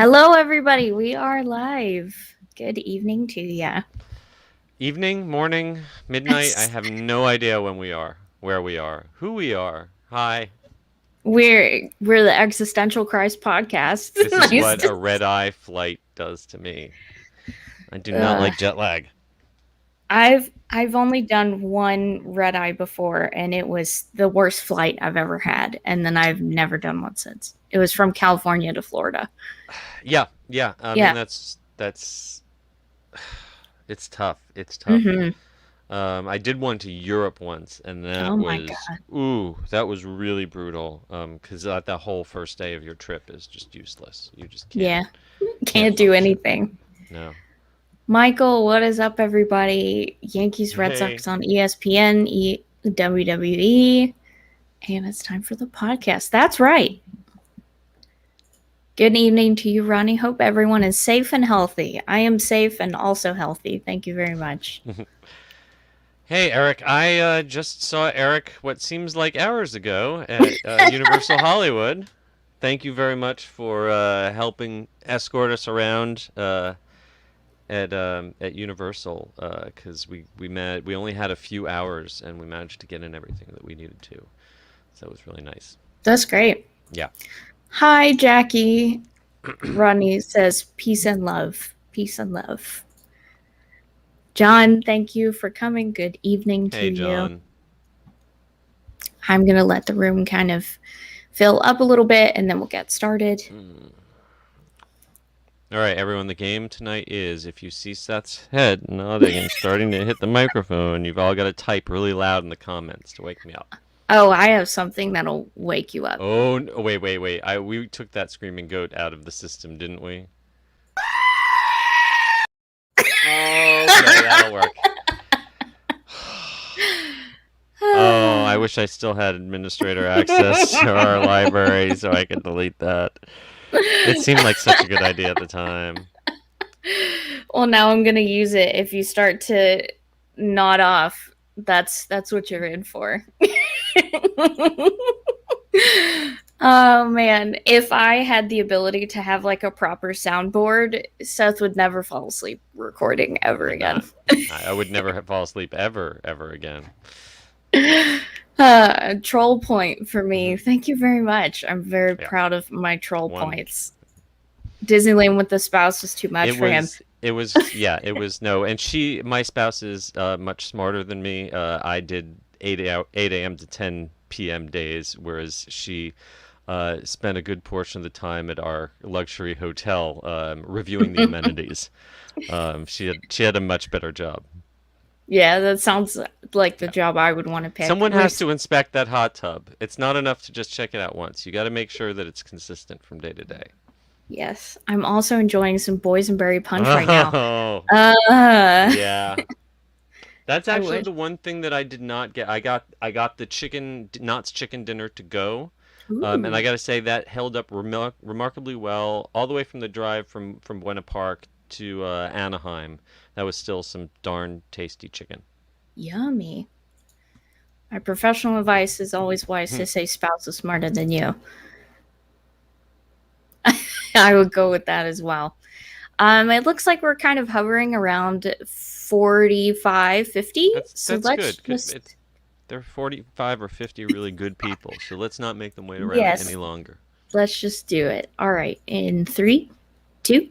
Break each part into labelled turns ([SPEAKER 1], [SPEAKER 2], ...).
[SPEAKER 1] Hello, everybody. We are live. Good evening to ya.
[SPEAKER 2] Evening, morning, midnight. I have no idea when we are, where we are, who we are. Hi.
[SPEAKER 1] We're the Existential Christ podcast.
[SPEAKER 2] This is
[SPEAKER 1] Nice.
[SPEAKER 2] what a red eye flight does to me. I do not
[SPEAKER 1] Uh,
[SPEAKER 2] like jet lag.
[SPEAKER 1] I've only done one red eye before, and it was the worst flight I've ever had. And then I've never done one since. It was from California to Florida.
[SPEAKER 2] Yeah, yeah. I mean
[SPEAKER 1] Yeah.
[SPEAKER 2] that's it's tough. It's tough.
[SPEAKER 1] Mm-hmm.
[SPEAKER 2] I did one to Europe once, and
[SPEAKER 1] Oh
[SPEAKER 2] that
[SPEAKER 1] my
[SPEAKER 2] was
[SPEAKER 1] god.
[SPEAKER 2] that was really brutal. Because that whole first day of your trip is just useless. You just
[SPEAKER 1] Yeah.
[SPEAKER 2] can't
[SPEAKER 1] Can't do
[SPEAKER 2] function.
[SPEAKER 1] anything.
[SPEAKER 2] No.
[SPEAKER 1] Michael, what is up, everybody? Yankees Red
[SPEAKER 2] Hey.
[SPEAKER 1] Sox on ESPN, WWE. And it's time for the podcast. That's right. Good evening to you, Ronnie. Hope everyone is safe and healthy. I am safe and also healthy. Thank you very much.
[SPEAKER 2] Hey, Eric, I just saw Eric what seems like hours ago at Universal Hollywood. Thank you very much for helping escort us around at Universal because we only had a few hours and we managed to get in everything that we needed to. So it was really nice.
[SPEAKER 1] That's great.
[SPEAKER 2] Yeah.
[SPEAKER 1] Hi, Jackie. Ronnie says peace and love. Peace and love. John, thank you for coming. Good evening to
[SPEAKER 2] Hey,
[SPEAKER 1] you.
[SPEAKER 2] John.
[SPEAKER 1] I'm going to let the room kind of fill up a little bit and then we'll get started.
[SPEAKER 2] All right, everyone. The game tonight is if you see Seth's head nodding and starting to hit the microphone, you've all got to type really loud in the comments to wake me up.
[SPEAKER 1] Oh, I have something that'll wake you up.
[SPEAKER 2] Oh, wait. We took that screaming goat out of the system, didn't we? Okay, that'll work. Oh, I wish I still had administrator access to our library so I could delete that. It seemed like such a good idea at the time.
[SPEAKER 1] Well, now I'm going to use it. If you start to nod off, that's what you're in for. Oh man, if I had the ability to have like a proper soundboard, Seth would never fall asleep recording ever
[SPEAKER 2] Would
[SPEAKER 1] again.
[SPEAKER 2] not. I would never fall asleep ever again.
[SPEAKER 1] Troll point for me. Thank you very much. I'm very
[SPEAKER 2] Yeah,
[SPEAKER 1] proud of my troll
[SPEAKER 2] one.
[SPEAKER 1] points. Disneyland with the spouse was too much
[SPEAKER 2] It
[SPEAKER 1] for him.
[SPEAKER 2] was. Yeah. It was no. And my spouse is much smarter than me. I did 8 a.m. to 10 p.m. days, whereas she spent a good portion of the time at our luxury hotel reviewing the amenities. She had a much better job.
[SPEAKER 1] Yeah, that sounds like the
[SPEAKER 2] Yeah.
[SPEAKER 1] job I would want to pick.
[SPEAKER 2] Someone has to inspect that hot tub. It's not enough to just check it out once. You got to make sure that it's consistent from day to day.
[SPEAKER 1] Yes, I'm also enjoying some boysenberry punch right now.
[SPEAKER 2] Oh,
[SPEAKER 1] Uh,
[SPEAKER 2] yeah. That's
[SPEAKER 1] I
[SPEAKER 2] actually
[SPEAKER 1] wish.
[SPEAKER 2] the one thing that I did not get. I got the Knott's chicken dinner to go, and I
[SPEAKER 1] Ooh,
[SPEAKER 2] got to say that held up remarkably well all the way from the drive from Buena Park to Anaheim. That was still some darn tasty chicken.
[SPEAKER 1] yummy. My professional advice is always wise to say spouse is smarter than you. I would go with that as well. It looks like we're kind of hovering around 45, 50. So
[SPEAKER 2] That's
[SPEAKER 1] let's
[SPEAKER 2] good.
[SPEAKER 1] just,
[SPEAKER 2] They're 45 or 50 really good people, so let's not make them wait around any
[SPEAKER 1] yes,
[SPEAKER 2] longer.
[SPEAKER 1] let's just do it. All right. In three, two.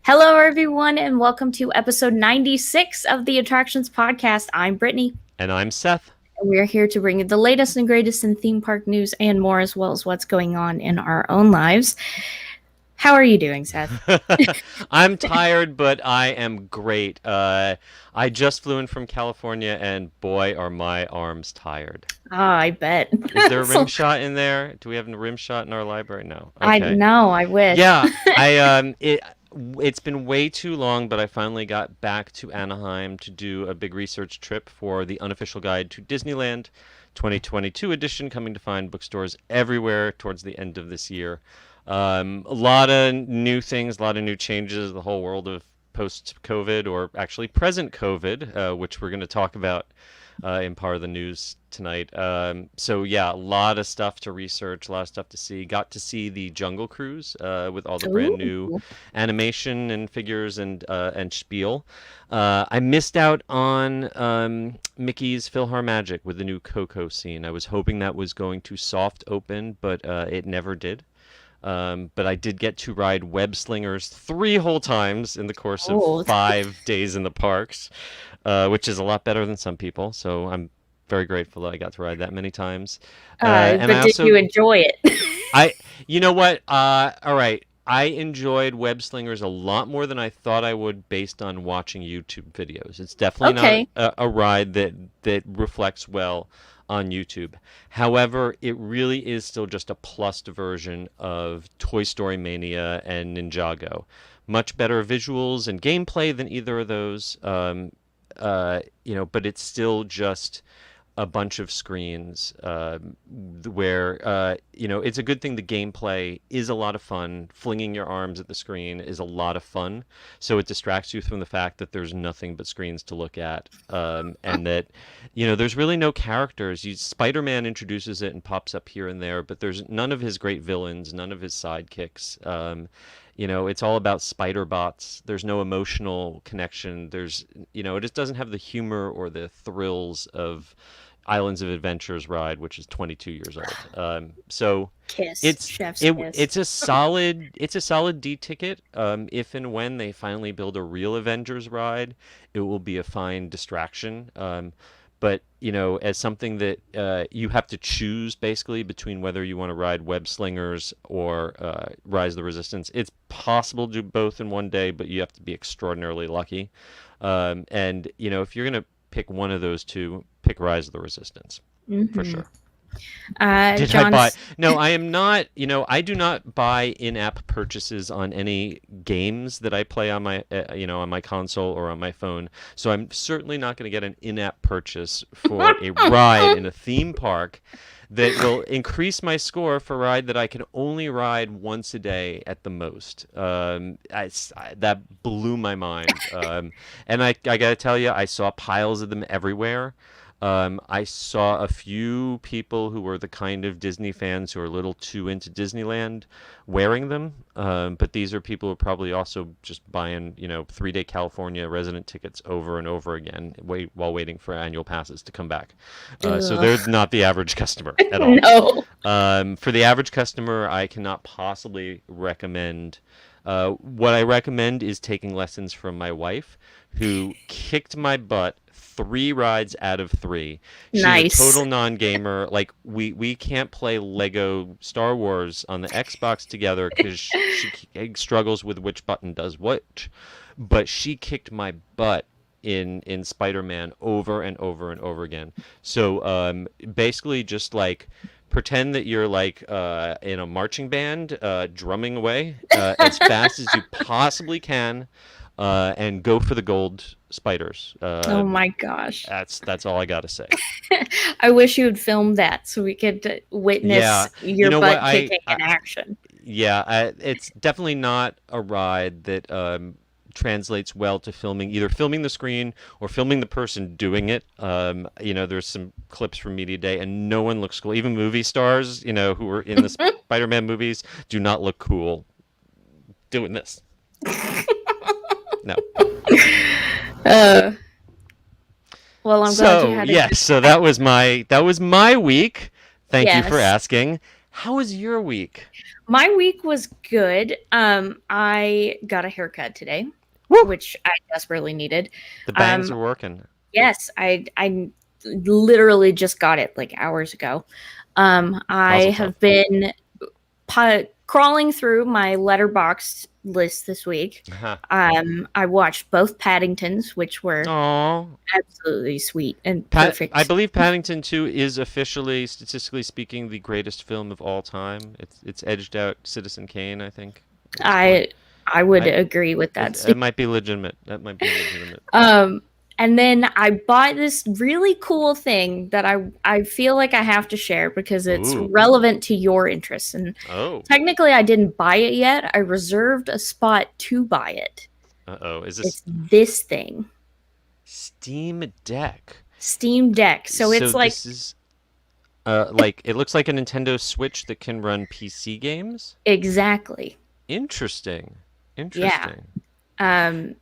[SPEAKER 1] Hello, everyone, and welcome to episode 96 of the Attractions Podcast. I'm Brittany.
[SPEAKER 2] And I'm Seth.
[SPEAKER 1] And we are here to bring you the latest and greatest in theme park news and more, as well as what's going on in our own lives. How are you doing, Seth?
[SPEAKER 2] I'm tired, but I am great. I just flew in from California, and boy, are my arms tired.
[SPEAKER 1] Ah, I bet.
[SPEAKER 2] Is there a rim
[SPEAKER 1] So,
[SPEAKER 2] shot in there? Do we have a rim shot in our library? No.
[SPEAKER 1] I
[SPEAKER 2] Okay.
[SPEAKER 1] know, I wish.
[SPEAKER 2] Yeah, it's been way too long, but I finally got back to Anaheim to do a big research trip for the unofficial guide to Disneyland 2022 edition, coming to find bookstores everywhere towards the end of this year. A lot of new things, a lot of new changes, the whole world of post-COVID or actually present COVID, which we're going to talk about in part of the news tonight. So yeah, a lot of stuff to research, a lot of stuff to see. Got to see the Jungle Cruise with all the brand new
[SPEAKER 1] Ooh.
[SPEAKER 2] animation and figures and spiel. I missed out on Mickey's PhilharMagic with the new Coco scene. I was hoping that was going to soft open, but it never did. But I did get to ride web slingers 3 whole times in the course of
[SPEAKER 1] Oh.
[SPEAKER 2] 5 days in the parks, which is a lot better than some people. So I'm very grateful that I got to ride that many times. And I
[SPEAKER 1] But did you
[SPEAKER 2] also,
[SPEAKER 1] enjoy it?
[SPEAKER 2] I, you know what? All right. I enjoyed web slingers a lot more than I thought I would based on watching YouTube videos. It's definitely not
[SPEAKER 1] Okay.
[SPEAKER 2] a ride that reflects well on YouTube. However, it really is still just a plus version of Toy Story Mania and Ninjago. Much better visuals and gameplay than either of those. But it's still just a bunch of screens where it's a good thing the gameplay is a lot of fun. Flinging your arms at the screen is a lot of fun, so it distracts you from the fact that there's nothing but screens to look at, and that there's really no characters. Spider-Man introduces it and pops up here and there, but there's none of his great villains, none of his sidekicks. It's all about spider bots. There's no emotional connection. It just doesn't have the humor or the thrills of Islands of Adventures ride, which is 22 years old. So
[SPEAKER 1] Kiss.
[SPEAKER 2] it's
[SPEAKER 1] Chef's
[SPEAKER 2] it
[SPEAKER 1] kiss.
[SPEAKER 2] it's a solid D ticket. If and when they finally build a real Avengers ride, it will be a fine distraction. But as something that you have to choose basically between whether you want to ride Web Slingers or Rise of the Resistance, it's possible to do both in one day, but you have to be extraordinarily lucky. And if you're gonna pick one of those two, pick Rise of the Resistance for
[SPEAKER 1] Hmm.
[SPEAKER 2] sure. Did I buy?
[SPEAKER 1] John's.
[SPEAKER 2] No, I am not. I do not buy in-app purchases on any games that I play on my console or on my phone. So I'm certainly not going to get an in-app purchase for a ride in a theme park that will increase my score for a ride that I can only ride once a day at the most. That blew my mind. And I got to tell you, I saw piles of them everywhere. I saw a few people who were the kind of Disney fans who are a little too into Disneyland wearing them. But these are people who are probably also just buying, 3-day California resident tickets over and over again, while waiting for annual passes to come back. So they're
[SPEAKER 1] Ugh.
[SPEAKER 2] not the average customer at all.
[SPEAKER 1] No.
[SPEAKER 2] For the average customer, I cannot possibly recommend. What I recommend is taking lessons from my wife, who kicked my butt 3 rides out of 3. She's a
[SPEAKER 1] Nice.
[SPEAKER 2] total non-gamer. Like we can't play Lego Star Wars on the Xbox together because she struggles with which button does which. But she kicked my butt in Spider-Man over and over and over again. So basically, just like pretend that you're like in a marching band, drumming away as fast as you possibly can, and go for the gold spiders.
[SPEAKER 1] Oh my gosh.
[SPEAKER 2] That's all I gotta say.
[SPEAKER 1] I wish you had filmed that so we could witness
[SPEAKER 2] Yeah, you
[SPEAKER 1] your
[SPEAKER 2] know what?
[SPEAKER 1] butt kicking in action.
[SPEAKER 2] It's definitely not a ride that translates well to either filming the screen or filming the person doing it. There's some clips from Media Day, and no one looks cool. Even movie stars, who were in the Spider-Man movies, do not look cool doing this. No.
[SPEAKER 1] Uh, well, I'm glad you
[SPEAKER 2] So
[SPEAKER 1] had a
[SPEAKER 2] yes,
[SPEAKER 1] good
[SPEAKER 2] so
[SPEAKER 1] time.
[SPEAKER 2] that was my week. Thank you for
[SPEAKER 1] Yes.
[SPEAKER 2] asking. How was your week?
[SPEAKER 1] My week was good. I got a haircut today,
[SPEAKER 2] Woo!
[SPEAKER 1] which I desperately needed.
[SPEAKER 2] The bangs
[SPEAKER 1] Um,
[SPEAKER 2] are working.
[SPEAKER 1] yes, I literally just got it like hours ago. I
[SPEAKER 2] Mazel tov.
[SPEAKER 1] have been crawling through my letterbox list this week.
[SPEAKER 2] Uh-huh.
[SPEAKER 1] I watched both Paddingtons, which were
[SPEAKER 2] Aw.
[SPEAKER 1] absolutely sweet and
[SPEAKER 2] I
[SPEAKER 1] perfect.
[SPEAKER 2] believe Paddington 2 is officially, statistically speaking, the greatest film of all time. It's edged out Citizen Kane, I think, at this point.
[SPEAKER 1] I would
[SPEAKER 2] I
[SPEAKER 1] agree with
[SPEAKER 2] it,
[SPEAKER 1] that
[SPEAKER 2] it
[SPEAKER 1] statement.
[SPEAKER 2] might be legitimate. That might be legitimate.
[SPEAKER 1] Um, and then I bought this really cool thing that I feel like I have to share because it's
[SPEAKER 2] Ooh.
[SPEAKER 1] relevant to your interests. And
[SPEAKER 2] Oh.
[SPEAKER 1] technically, I didn't buy it yet. I reserved a spot to buy it.
[SPEAKER 2] Uh-oh. Is this
[SPEAKER 1] It's this thing.
[SPEAKER 2] Steam Deck?
[SPEAKER 1] Steam Deck. So
[SPEAKER 2] So
[SPEAKER 1] it's like
[SPEAKER 2] this is like it looks like a Nintendo Switch that can run PC games.
[SPEAKER 1] exactly.
[SPEAKER 2] Interesting.
[SPEAKER 1] Yeah.
[SPEAKER 2] Interesting.
[SPEAKER 1] Um,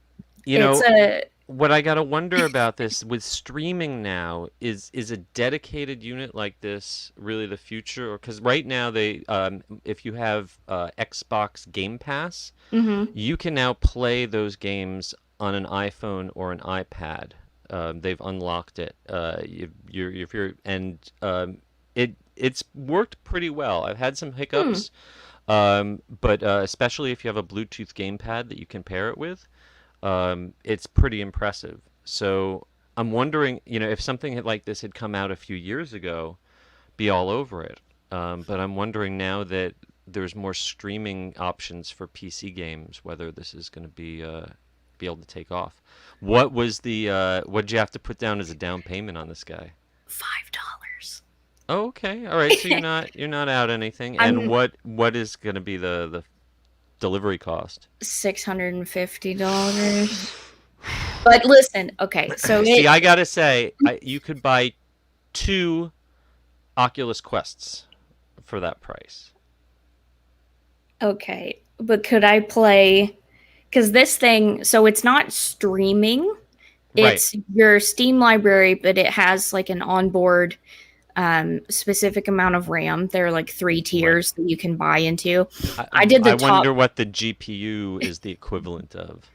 [SPEAKER 2] You
[SPEAKER 1] it's
[SPEAKER 2] know,
[SPEAKER 1] a
[SPEAKER 2] what I gotta wonder about this with streaming now is a dedicated unit like this really the future? Or because right now they if you have Xbox Game Pass,
[SPEAKER 1] mhm.
[SPEAKER 2] you can now play those games on an iPhone or an iPad. They've unlocked it. If you're and it's worked pretty well. I've had some
[SPEAKER 1] Hmm.
[SPEAKER 2] hiccups, but especially if you have a Bluetooth gamepad that you can pair it with, it's pretty impressive. So I'm wondering, if something like this had come out a few years ago, be all over it. But I'm wondering now that there's more streaming options for PC games, whether this is going to be able to take off. What did you have to put down as a down payment on this guy?
[SPEAKER 1] $5.
[SPEAKER 2] Oh, okay. All right. So you're not out anything. And
[SPEAKER 1] I'm
[SPEAKER 2] what is going to be the delivery cost?
[SPEAKER 1] $650. But listen, okay, so
[SPEAKER 2] See, I gotta say, you could buy two Oculus Quests for that price.
[SPEAKER 1] okay, but could I play because this thing, so it's not streaming,
[SPEAKER 2] Right,
[SPEAKER 1] it's your Steam library, but it has like an onboard specific amount of RAM. There are like three
[SPEAKER 2] right.
[SPEAKER 1] tiers that you can buy into.
[SPEAKER 2] I,
[SPEAKER 1] I did the
[SPEAKER 2] I
[SPEAKER 1] top.
[SPEAKER 2] wonder what the GPU is the equivalent of.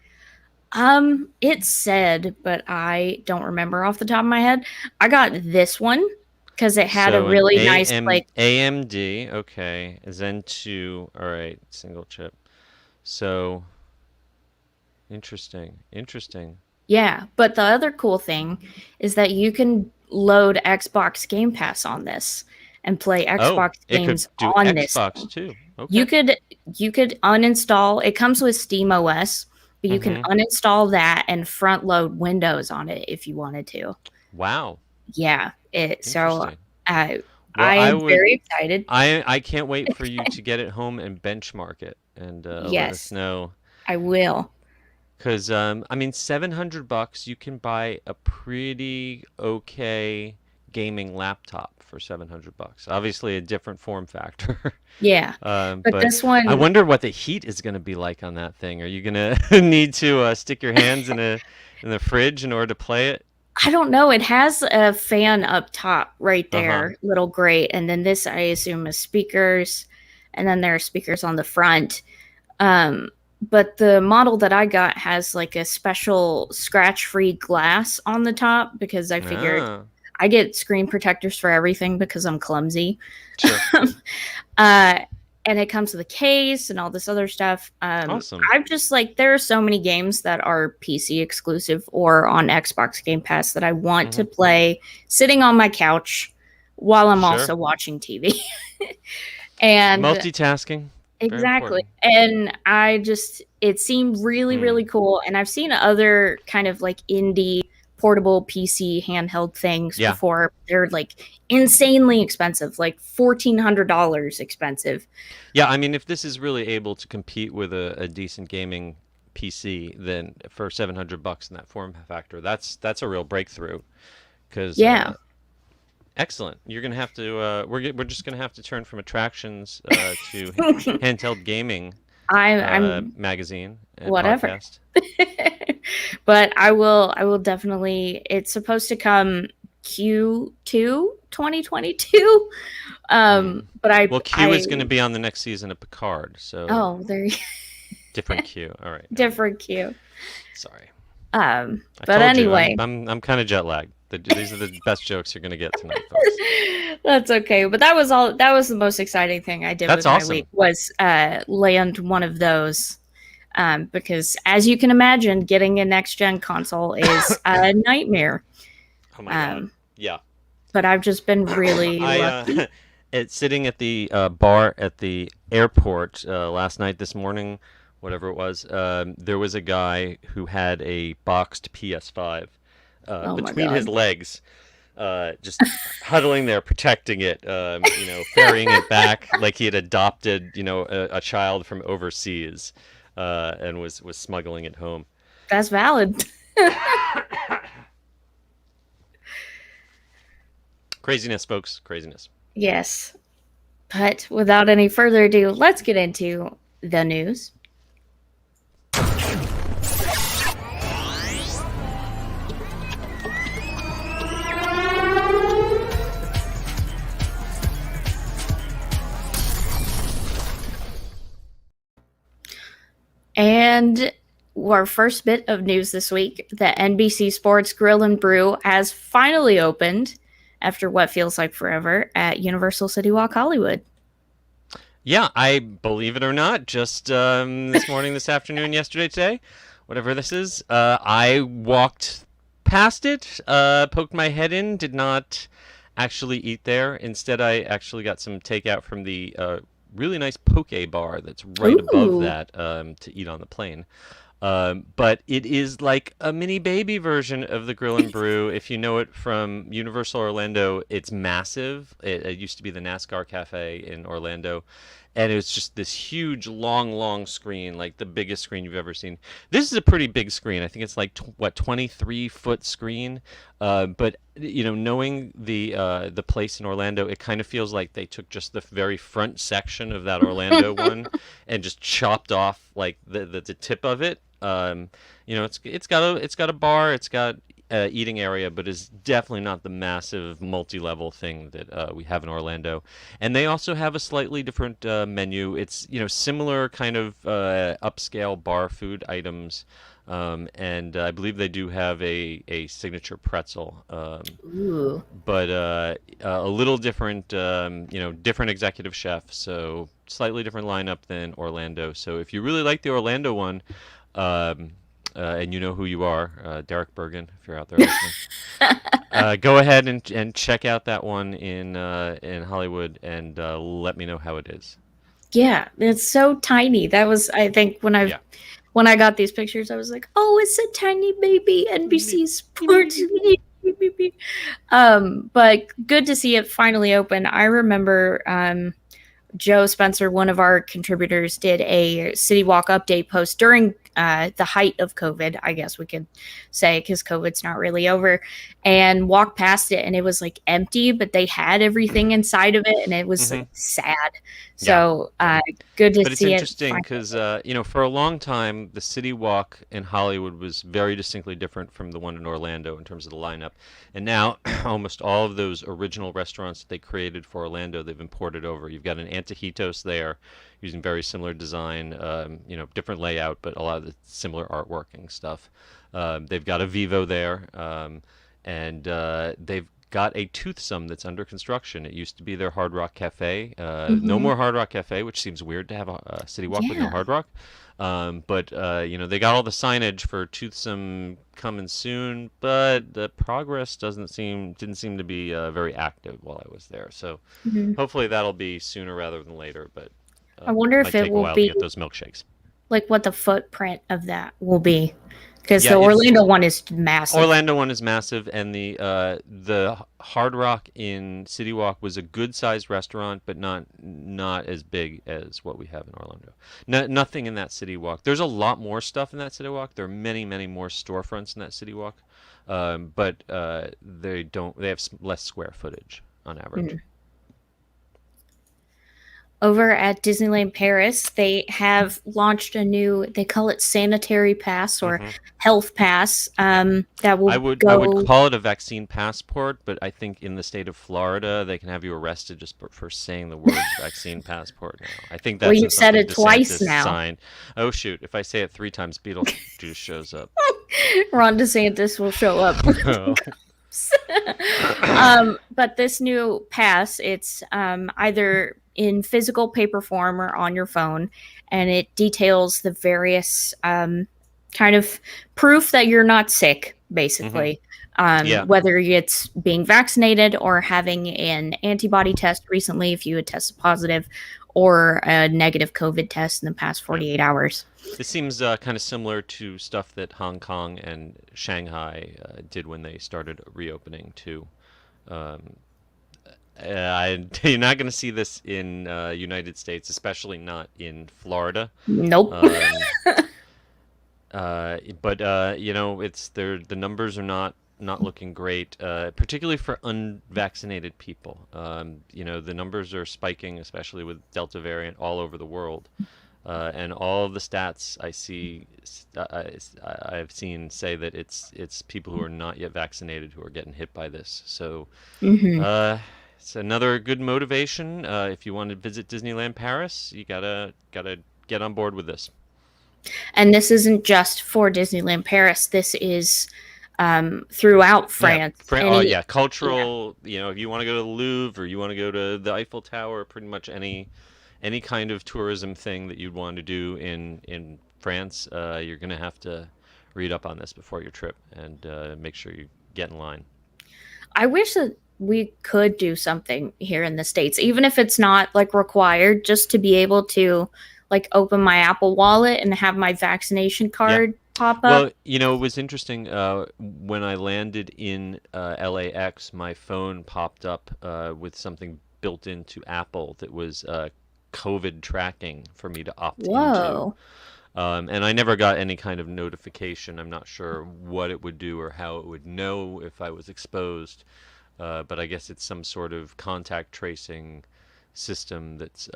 [SPEAKER 1] It said, but I don't remember off the top of my head. I got this one because it had a
[SPEAKER 2] So an
[SPEAKER 1] really nice like
[SPEAKER 2] AMD, okay, Zen 2, all right, single chip. So interesting, interesting.
[SPEAKER 1] yeah, but the other cool thing is that you can load Xbox Game Pass on this and play
[SPEAKER 2] Oh,
[SPEAKER 1] Xbox
[SPEAKER 2] it could
[SPEAKER 1] games
[SPEAKER 2] do
[SPEAKER 1] on this
[SPEAKER 2] Xbox
[SPEAKER 1] thing.
[SPEAKER 2] too.
[SPEAKER 1] You
[SPEAKER 2] Okay.
[SPEAKER 1] could you could uninstall. It comes with Steam OS, but you can
[SPEAKER 2] Mm-hmm.
[SPEAKER 1] uninstall that and front load Windows on it if you wanted to.
[SPEAKER 2] Wow,
[SPEAKER 1] Yeah, it so
[SPEAKER 2] interesting.
[SPEAKER 1] I
[SPEAKER 2] Well,
[SPEAKER 1] I
[SPEAKER 2] I
[SPEAKER 1] am
[SPEAKER 2] would
[SPEAKER 1] very excited.
[SPEAKER 2] I can't wait for you to get it home and benchmark it and let us
[SPEAKER 1] Yes,
[SPEAKER 2] know.
[SPEAKER 1] I will.
[SPEAKER 2] Because I mean, $700 you can buy a pretty okay gaming laptop for $700. Obviously, a different form factor.
[SPEAKER 1] Yeah. But
[SPEAKER 2] But
[SPEAKER 1] this
[SPEAKER 2] I
[SPEAKER 1] one,
[SPEAKER 2] wonder what the heat is going to be like on that thing. Are you gonna need to stick your hands in the fridge in order to play it?
[SPEAKER 1] I don't know. It has a fan up top right
[SPEAKER 2] Uh-huh.
[SPEAKER 1] there, little grate, and then this I assume is speakers, and then there are speakers on the front. Um, but the model that I got has like a special scratch-free glass on the top because I figured
[SPEAKER 2] Ah,
[SPEAKER 1] I get screen protectors for everything because I'm clumsy.
[SPEAKER 2] sure.
[SPEAKER 1] uh, and it comes with a case and all this other stuff.
[SPEAKER 2] Awesome.
[SPEAKER 1] I've just like there are so many games that are PC exclusive or on Xbox Game Pass that I want
[SPEAKER 2] Hmm.
[SPEAKER 1] to play sitting on my couch while I'm
[SPEAKER 2] Sure.
[SPEAKER 1] also watching TV. And
[SPEAKER 2] Multitasking, very
[SPEAKER 1] exactly.
[SPEAKER 2] important.
[SPEAKER 1] And I just, it seemed really,
[SPEAKER 2] Hmm.
[SPEAKER 1] really cool. And I've seen other kind of like indie portable PC handheld things
[SPEAKER 2] Yeah.
[SPEAKER 1] before. They're like insanely expensive, like $1,400 expensive.
[SPEAKER 2] Yeah, I mean, if this is really able to compete with a decent gaming PC, then for $700 in that form factor, that's a real breakthrough. Because
[SPEAKER 1] Yeah.
[SPEAKER 2] excellent, you're gonna have to we're just gonna have to turn from attractions to
[SPEAKER 1] I,
[SPEAKER 2] handheld gaming
[SPEAKER 1] I'm
[SPEAKER 2] magazine and
[SPEAKER 1] whatever.
[SPEAKER 2] podcast.
[SPEAKER 1] But I will definitely, it's supposed to come Q2 2022.
[SPEAKER 2] Hmm.
[SPEAKER 1] But
[SPEAKER 2] Well, Q
[SPEAKER 1] I,
[SPEAKER 2] is going to be on the next season of Picard, so
[SPEAKER 1] oh, there
[SPEAKER 2] different Q. All right, never mind.
[SPEAKER 1] different Q.
[SPEAKER 2] Sorry. I
[SPEAKER 1] But
[SPEAKER 2] told you,
[SPEAKER 1] anyway,
[SPEAKER 2] I'm kind of jet lagged. These are the best jokes you're gonna get tonight, folks.
[SPEAKER 1] that's okay. But that was all. That was the most exciting thing I did
[SPEAKER 2] That's
[SPEAKER 1] with my week
[SPEAKER 2] awesome.
[SPEAKER 1] was land one of those. Because as you can imagine, getting a next gen console is a nightmare.
[SPEAKER 2] Oh my God.
[SPEAKER 1] Um,
[SPEAKER 2] Yeah.
[SPEAKER 1] but I've just been really
[SPEAKER 2] I
[SPEAKER 1] lucky.
[SPEAKER 2] it's sitting at the bar at the airport last night, this morning, whatever it was. There was a guy who had a boxed PS5
[SPEAKER 1] Oh my
[SPEAKER 2] between his
[SPEAKER 1] god,
[SPEAKER 2] legs, just huddling there, protecting it, ferrying it back like he had adopted, a child from overseas, and was smuggling it home.
[SPEAKER 1] that's valid.
[SPEAKER 2] Craziness, folks. Craziness.
[SPEAKER 1] Yes. But without any further ado, let's get into the news. And our first bit of news this week, the NBC Sports Grill and Brew has finally opened after what feels like forever at Universal CityWalk Hollywood.
[SPEAKER 2] Yeah, I believe it or not, just this morning, this afternoon, yesterday, today, whatever this is, I walked past it, poked my head in, did not actually eat there. Instead, I actually got some takeout from the really nice poke bar that's right above
[SPEAKER 1] Ooh.
[SPEAKER 2] that to eat on the plane. But it is like a mini baby version of the Grill and Brew. If you know it from Universal Orlando, it's massive. It used to be the NASCAR Cafe in Orlando, and it was just this huge, long, long screen, like the biggest screen you've ever seen. This is a pretty big screen. I think it's like 23-foot screen. But knowing the place in Orlando, it kind of feels like they took just the very front section of that Orlando one and just chopped off like the tip of it. It's got a bar, it's got eating area, but is definitely not the massive multi-level thing that we have in Orlando. And they also have a slightly different menu. It's similar kind of upscale bar food items. And I believe they do have a signature pretzel,
[SPEAKER 1] Ooh.
[SPEAKER 2] but a little different, different executive chef, so slightly different lineup than Orlando. So if you really like the Orlando one, um, and you know who you are, Derek Bergen, if you're out there listening, go ahead and check out that one in Hollywood and let me know how it is.
[SPEAKER 1] Yeah, it's so tiny. That was, I think,
[SPEAKER 2] Yeah.
[SPEAKER 1] when I got these pictures, I was like, "Oh, it's a tiny baby NBC Sports." But good to see it finally open. I remember Joe Spencer, one of our contributors, did a City Walk update post during the height of COVID, I guess we could say, because COVID's not really over, and walked past it, and it was like empty, but they had everything inside of it, and it was like
[SPEAKER 2] Hmm.
[SPEAKER 1] sad.
[SPEAKER 2] Yeah.
[SPEAKER 1] So good to
[SPEAKER 2] But it's
[SPEAKER 1] see it
[SPEAKER 2] interesting
[SPEAKER 1] finally.
[SPEAKER 2] because, for a long time, the City Walk in Hollywood was very distinctly different from the one in Orlando in terms of the lineup. And now, almost all of those original restaurants that they created for Orlando, they've imported over. You've got an Antojitos there, using very similar design, different layout, but a lot of the similar artwork and stuff. They've got a Vivo there, and they've got a toothsome that's under construction. It used to be their Hard Rock Cafe. No
[SPEAKER 1] Hmm.
[SPEAKER 2] more Hard Rock Cafe, which seems weird to have a City Walk with no
[SPEAKER 1] Yeah.
[SPEAKER 2] Hard Rock. But they got all the signage for toothsome coming soon, but the progress didn't seem to be very active while I was there. So
[SPEAKER 1] Hmm.
[SPEAKER 2] hopefully that'll be sooner rather than later. But
[SPEAKER 1] I wonder if
[SPEAKER 2] might
[SPEAKER 1] it
[SPEAKER 2] take a
[SPEAKER 1] will
[SPEAKER 2] while to
[SPEAKER 1] be
[SPEAKER 2] get those milkshakes.
[SPEAKER 1] like what the footprint of that will be, because
[SPEAKER 2] Yeah,
[SPEAKER 1] the
[SPEAKER 2] it's
[SPEAKER 1] Orlando one is massive.
[SPEAKER 2] Orlando one is massive, and the Hard Rock in City Walk was a good sized restaurant, but not as big as what we have in Orlando. No, nothing in that City Walk. There's a lot more stuff in that City Walk. There are many, many more storefronts in that City Walk, but they don't. They have less square footage on average.
[SPEAKER 1] Mhm. Over at Disneyland Paris, they have launched a new, they call it sanitary pass or
[SPEAKER 2] Hmm.
[SPEAKER 1] health pass, that
[SPEAKER 2] I
[SPEAKER 1] will
[SPEAKER 2] would
[SPEAKER 1] go.
[SPEAKER 2] call it a vaccine passport, but I think in the state of Florida they can have you arrested just for saying the words vaccine passport now. I think
[SPEAKER 1] Well,
[SPEAKER 2] that's
[SPEAKER 1] you've said
[SPEAKER 2] something
[SPEAKER 1] it twice
[SPEAKER 2] DeSantis
[SPEAKER 1] now.
[SPEAKER 2] signed. Oh shoot, if I say it 3 times, Beetlejuice shows up.
[SPEAKER 1] Ron DeSantis will show up.
[SPEAKER 2] Oh.
[SPEAKER 1] But this new pass, it's either in physical paper form or on your phone, and it details the various kind of proof that you're not sick,
[SPEAKER 2] Hmm.
[SPEAKER 1] basically.
[SPEAKER 2] Yeah.
[SPEAKER 1] Whether it's being vaccinated or having an antibody test recently, if you had tested positive, or a negative COVID test in the past
[SPEAKER 2] Yeah.
[SPEAKER 1] 48 hours.
[SPEAKER 2] This seems kind of similar to stuff that Hong Kong and Shanghai did when they started reopening too. Um, you're not going to see this in United States, especially not in Florida.
[SPEAKER 1] Nope.
[SPEAKER 2] Um, but it's the numbers are not not looking great, particularly for unvaccinated people. The numbers are spiking, especially with Delta variant all over the world. And all of the stats I see, I've seen say that it's people who are not yet vaccinated who are getting hit by this. So
[SPEAKER 1] Hmm.
[SPEAKER 2] uh, it's another good motivation. If you want to visit Disneyland Paris, you gotta get on board with this.
[SPEAKER 1] And this isn't just for Disneyland Paris. This is throughout
[SPEAKER 2] Yeah,
[SPEAKER 1] France. Any,
[SPEAKER 2] yeah,
[SPEAKER 1] yeah.
[SPEAKER 2] cultural. If you want to go to the Louvre or you want to go to the Eiffel Tower, pretty much any kind of tourism thing that you'd want to do in France, you're gonna have to read up on this before your trip and make sure you get in line.
[SPEAKER 1] I wish that we could do something here in the States, even if it's not like required, just to be able to like open my Apple wallet and have my vaccination
[SPEAKER 2] Yeah.
[SPEAKER 1] card pop up.
[SPEAKER 2] Well, it was interesting. When I landed in LAX, my phone popped up with something built into Apple that was COVID tracking for me to opt into.
[SPEAKER 1] Whoa.
[SPEAKER 2] And I never got any kind of notification. I'm not sure what it would do or how it would know if I was exposed. But I guess it's some sort of contact tracing system that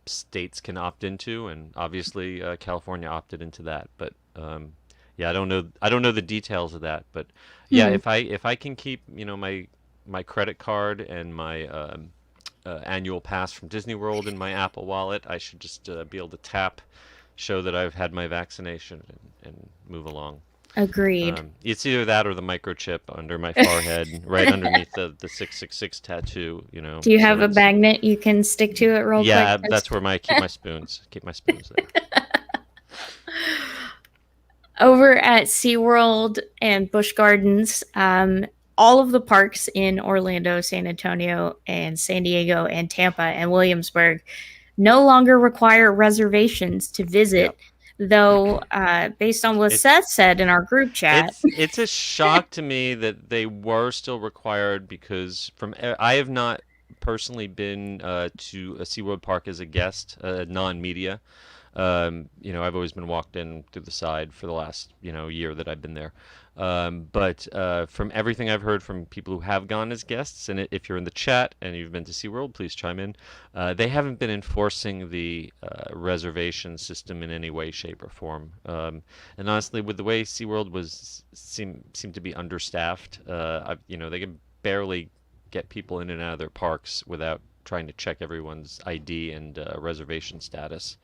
[SPEAKER 2] states can opt into, and obviously California opted into that. But yeah, I don't know the details of that. But yeah,
[SPEAKER 1] Hmm.
[SPEAKER 2] if I can keep my credit card and my annual pass from Disney World in my Apple Wallet, I should just be able to tap, show that I've had my vaccination, and move along.
[SPEAKER 1] Agreed.
[SPEAKER 2] It's either that or the microchip under my forehead, right underneath the 666 tattoo.
[SPEAKER 1] Do you have
[SPEAKER 2] So
[SPEAKER 1] a
[SPEAKER 2] it's
[SPEAKER 1] magnet you can stick to it real quick?
[SPEAKER 2] yeah, that's where I keep my spoons. Keep my spoons there.
[SPEAKER 1] Over at SeaWorld and Busch Gardens, all of the parks in Orlando, San Antonio, and San Diego, and Tampa, and Williamsburg no longer require reservations to
[SPEAKER 2] Yeah,
[SPEAKER 1] visit. Though, based on what
[SPEAKER 2] it's
[SPEAKER 1] Seth said in our group chat,
[SPEAKER 2] it's a shock to me that they were still required because I have not personally been to a SeaWorld park as a guest, non-media. I've always been walked in through the side for the last, year that I've been there. But from everything I've heard from people who have gone as guests, and if you're in the chat and you've been to SeaWorld, please chime in. They haven't been enforcing the reservation system in any way, shape, or form. And honestly, with the way SeaWorld seemed to be understaffed, they can barely get people in and out of their parks without trying to check everyone's ID and reservation status.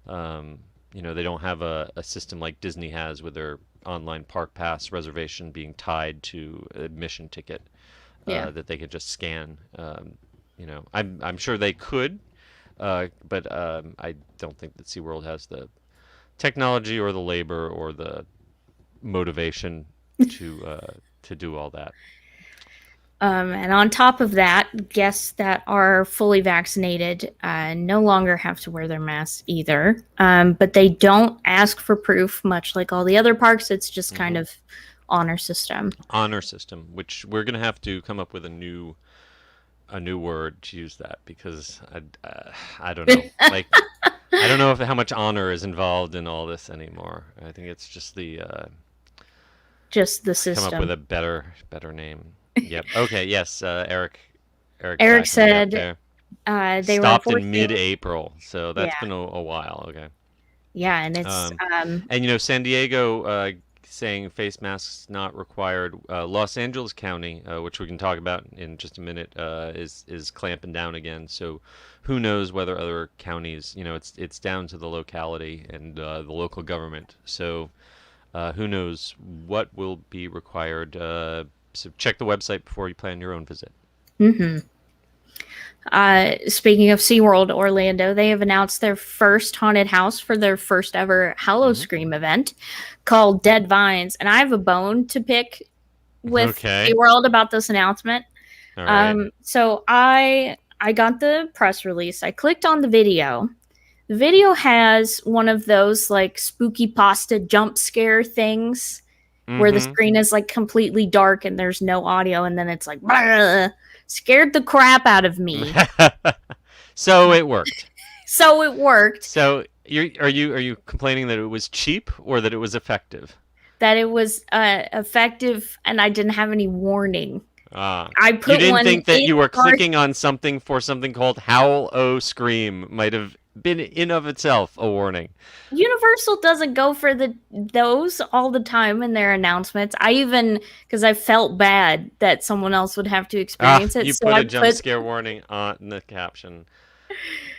[SPEAKER 2] They don't have a system like Disney has with their online park pass reservation being tied to admission ticket
[SPEAKER 1] yeah.
[SPEAKER 2] that they could just scan. I'm sure they could, but I don't think that SeaWorld has the technology or the labor or the motivation to do all that.
[SPEAKER 1] And on top of that, guests that are fully vaccinated no longer have to wear their masks either. But they don't ask for proof, much like all the other parks. It's just kind
[SPEAKER 2] Hmm.
[SPEAKER 1] of honor system.
[SPEAKER 2] Honor system, which we're gonna have to come up with a new word to use that because I don't know. Like I don't know if how much honor is involved in all this anymore. I think it's just the
[SPEAKER 1] Just the
[SPEAKER 2] come up with
[SPEAKER 1] system.
[SPEAKER 2] a better name. Yep. Okay. Yes. Eric
[SPEAKER 1] Eric
[SPEAKER 2] backing me up
[SPEAKER 1] said
[SPEAKER 2] there.
[SPEAKER 1] they were
[SPEAKER 2] Stopped in
[SPEAKER 1] enforcing.
[SPEAKER 2] mid-April, so
[SPEAKER 1] Yeah,
[SPEAKER 2] that's been a while. Okay.
[SPEAKER 1] yeah, and it's
[SPEAKER 2] Um, and San Diego saying face masks not required. Los Angeles County, which we can talk about in just a minute, is clamping down again. So who knows whether other counties, it's down to the locality and the local government. So who knows what will be required. So check the website before you plan your own visit.
[SPEAKER 1] hmm speaking of SeaWorld Orlando, they have announced their first haunted house for their first ever Hallow
[SPEAKER 2] Hmm.
[SPEAKER 1] Scream event called Dead Vines. And I have a bone to pick with
[SPEAKER 2] Okay.
[SPEAKER 1] SeaWorld about this announcement.
[SPEAKER 2] All right.
[SPEAKER 1] So I got the press release. I clicked on the video. The video has one of those like spooky pasta jump scare things where the
[SPEAKER 2] Mm-hmm.
[SPEAKER 1] screen is like completely dark and there's no audio, and then it's like scared the crap out of me.
[SPEAKER 2] So it worked.
[SPEAKER 1] So it worked.
[SPEAKER 2] So are you complaining that it was cheap or that it was effective?
[SPEAKER 1] that it was effective and I didn't have any warning. I
[SPEAKER 2] You
[SPEAKER 1] put
[SPEAKER 2] didn't
[SPEAKER 1] one
[SPEAKER 2] think that
[SPEAKER 1] in
[SPEAKER 2] you were
[SPEAKER 1] our
[SPEAKER 2] clicking on something for something called Howl O Scream might have been in of itself a warning.
[SPEAKER 1] Universal doesn't go for those all the time in their announcements. I even because I felt bad that someone else would have to experience it,
[SPEAKER 2] You
[SPEAKER 1] so
[SPEAKER 2] put
[SPEAKER 1] I
[SPEAKER 2] a jump
[SPEAKER 1] put
[SPEAKER 2] scare warning on the caption.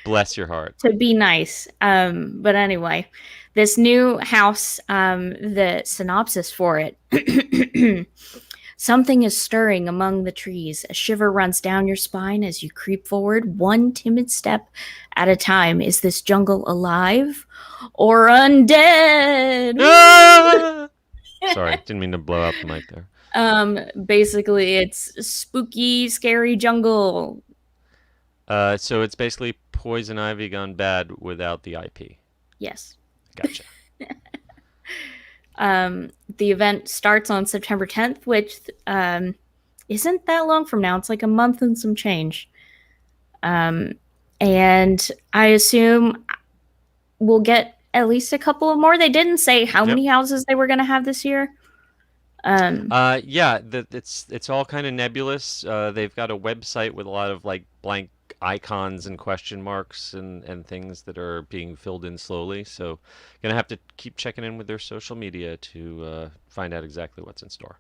[SPEAKER 2] Bless your heart.
[SPEAKER 1] to be nice. But anyway, this new house, the synopsis for it. Something is stirring among the trees. A shiver runs down your spine as you creep forward, one timid step at a time. Is this jungle alive or undead?
[SPEAKER 2] Ah! Sorry, didn't mean to blow out the mic there.
[SPEAKER 1] Basically, it's spooky, scary jungle.
[SPEAKER 2] So it's basically Poison Ivy gone bad without the IP.
[SPEAKER 1] Yes.
[SPEAKER 2] Gotcha.
[SPEAKER 1] The event starts on September 10th, which isn't that long from now. It's like a month and some change. And I assume we'll get at least a couple of more. They didn't say how
[SPEAKER 2] Yep.
[SPEAKER 1] many houses they were going to have this year.
[SPEAKER 2] Yeah, it's all kind of nebulous. They've got a website with a lot of like blank icons and question marks and things that are being filled in slowly. So, gonna have to keep checking in with their social media to find out exactly what's in store.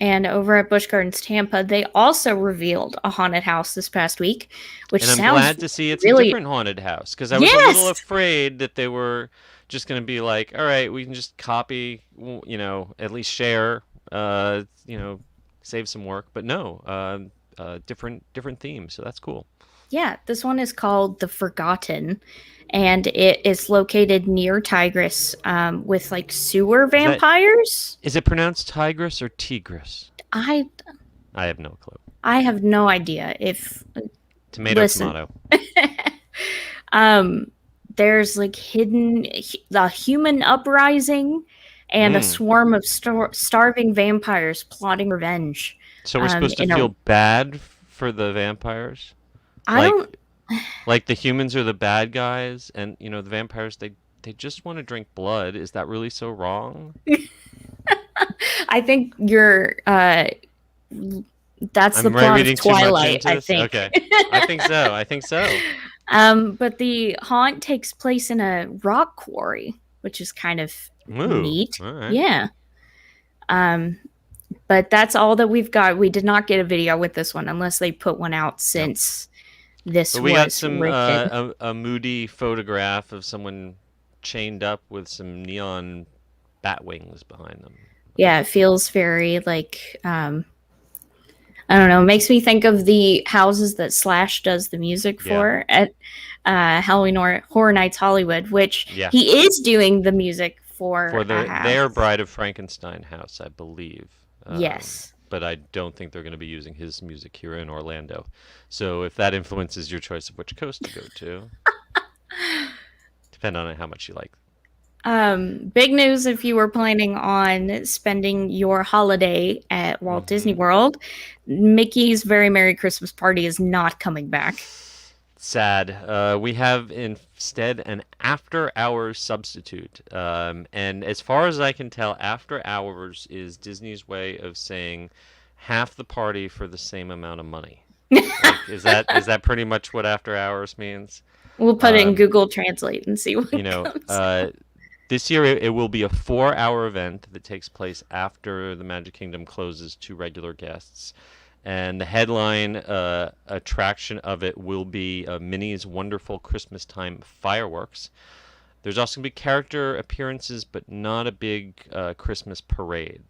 [SPEAKER 1] And over at Busch Gardens Tampa, they also revealed a haunted house this past week, which
[SPEAKER 2] And I'm
[SPEAKER 1] sounds
[SPEAKER 2] glad to see it's a
[SPEAKER 1] really
[SPEAKER 2] different haunted house because I was a little
[SPEAKER 1] yes,
[SPEAKER 2] afraid that they were just going to be like, all right, we can just copy, at least share, save some work. But no, different theme, so that's cool.
[SPEAKER 1] yeah. This one is called The Forgotten, and it is located near Tigris, with like sewer
[SPEAKER 2] Is that
[SPEAKER 1] vampires.
[SPEAKER 2] is it pronounced tigress or tigris?
[SPEAKER 1] I
[SPEAKER 2] I have no clue.
[SPEAKER 1] I have no idea if
[SPEAKER 2] Tomato,
[SPEAKER 1] listen.
[SPEAKER 2] tomato.
[SPEAKER 1] um, there's like the human uprising and a
[SPEAKER 2] Mm.
[SPEAKER 1] swarm of starving vampires plotting revenge.
[SPEAKER 2] So we're supposed to
[SPEAKER 1] In a
[SPEAKER 2] feel bad for the vampires,
[SPEAKER 1] I don't.
[SPEAKER 2] like like the humans are the bad guys, and the vampires they just want to drink blood. Is that really so wrong?
[SPEAKER 1] I think you're. That's the
[SPEAKER 2] Am I
[SPEAKER 1] plot of
[SPEAKER 2] reading too much
[SPEAKER 1] Twilight.
[SPEAKER 2] into
[SPEAKER 1] I
[SPEAKER 2] this?
[SPEAKER 1] think.
[SPEAKER 2] Okay. I think so. I think so.
[SPEAKER 1] But the haunt takes place in a rock quarry, which is kind of
[SPEAKER 2] Ooh.
[SPEAKER 1] neat.
[SPEAKER 2] All right.
[SPEAKER 1] Yeah. Um, but that's all that we've got. We did not get a video with this one unless they put one out
[SPEAKER 2] Nope.
[SPEAKER 1] since this
[SPEAKER 2] But we got
[SPEAKER 1] was
[SPEAKER 2] some
[SPEAKER 1] written.
[SPEAKER 2] a moody photograph of someone chained up with some neon bat wings behind them.
[SPEAKER 1] Yeah, it feels very like I don't know. It makes me think of the houses that Slash does the music
[SPEAKER 2] Yeah.
[SPEAKER 1] for at Halloween Horror Nights Hollywood, which
[SPEAKER 2] Yeah.
[SPEAKER 1] he is doing the music
[SPEAKER 2] For
[SPEAKER 1] for a
[SPEAKER 2] their
[SPEAKER 1] house.
[SPEAKER 2] Bride of Frankenstein house, I believe.
[SPEAKER 1] Yes.
[SPEAKER 2] But I don't think they're going to be using his music here in Orlando. So if that influences your choice of which coast to go to, depend on how much you like.
[SPEAKER 1] Big news if you were planning on spending your holiday at Walt Disney
[SPEAKER 2] Hmm.
[SPEAKER 1] World, Mickey's Very Merry Christmas Party is not coming back.
[SPEAKER 2] Sad. We have instead an after hours substitute. And as far as I can tell, after hours is Disney's way of saying half the party for the same amount of money. Like, is that pretty much what after hours means?
[SPEAKER 1] We'll put it in
[SPEAKER 2] Um,
[SPEAKER 1] Google Translate and see what
[SPEAKER 2] you know,
[SPEAKER 1] comes.
[SPEAKER 2] this year it will be a 4-hour event that takes place after the Magic Kingdom closes to regular guests. And the headline attraction of it will be Minnie's Wonderful Christmas Time Fireworks. There's also going to be character appearances, but not a big Christmas parade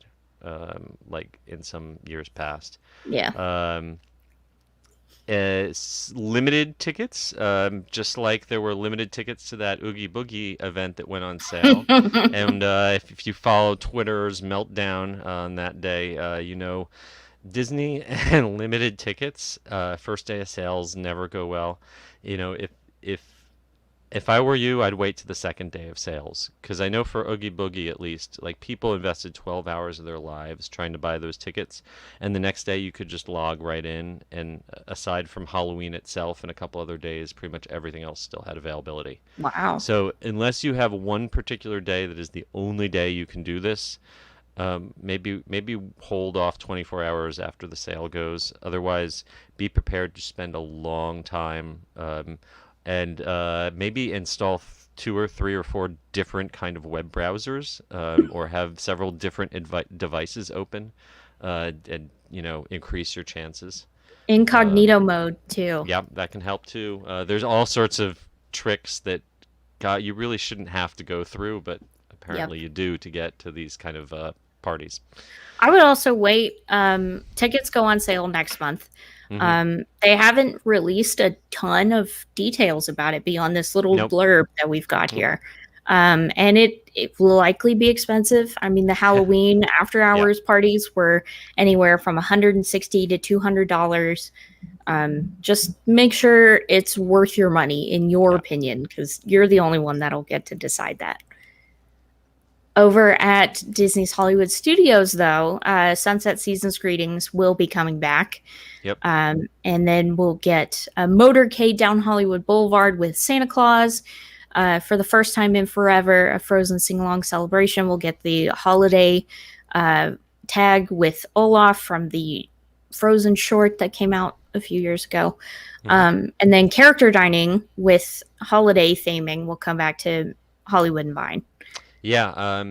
[SPEAKER 2] like in some years past.
[SPEAKER 1] Yeah.
[SPEAKER 2] Um, limited tickets, just like there were limited tickets to that Oogie Boogie event that went on sale. And if you follow Twitter's meltdown on that day, Disney and limited tickets, first day of sales never go well. If If I were you, I'd wait to the second day of sales because I know for Oogie Boogie at least, like people invested 12 hours of their lives trying to buy those tickets, and the next day you could just log right in, and aside from Halloween itself and a couple other days, pretty much everything else still had availability.
[SPEAKER 1] Wow.
[SPEAKER 2] So unless you have one particular day that is the only day you can do this, maybe hold off 24 hours after the sale goes. Otherwise, be prepared to spend a long time, and maybe install two or three or four different kind of web browsers, or have several different devices open, and increase your chances.
[SPEAKER 1] Incognito mode too.
[SPEAKER 2] Yeah, that can help too. There's all sorts of tricks that God, you really shouldn't have to go through, but
[SPEAKER 1] Yep.
[SPEAKER 2] apparently you do to get to these kind of parties.
[SPEAKER 1] I would also wait. Tickets go on sale next month.
[SPEAKER 2] Hmm.
[SPEAKER 1] They haven't released a ton of details about it beyond this little
[SPEAKER 2] Nope.
[SPEAKER 1] blurb that we've got
[SPEAKER 2] Mm.
[SPEAKER 1] here. And it will likely be expensive. I mean, the Halloween after
[SPEAKER 2] Yeah,
[SPEAKER 1] hours parties were anywhere from 160 to $200. Just make sure it's worth your money, in your
[SPEAKER 2] yeah,
[SPEAKER 1] opinion, because you're the only one that'll get to decide that. Over at Disney's Hollywood Studios, though, Sunset Seasons Greetings will be coming back.
[SPEAKER 2] yep.
[SPEAKER 1] And then we'll get a motorcade down Hollywood Boulevard with Santa Claus. For the first time in forever, a Frozen sing along celebration. We'll get the holiday uh, tag with Olaf from the Frozen short that came out a few years ago.
[SPEAKER 2] Hmm.
[SPEAKER 1] And then character dining with holiday theming will come back to Hollywood and Vine.
[SPEAKER 2] Yeah,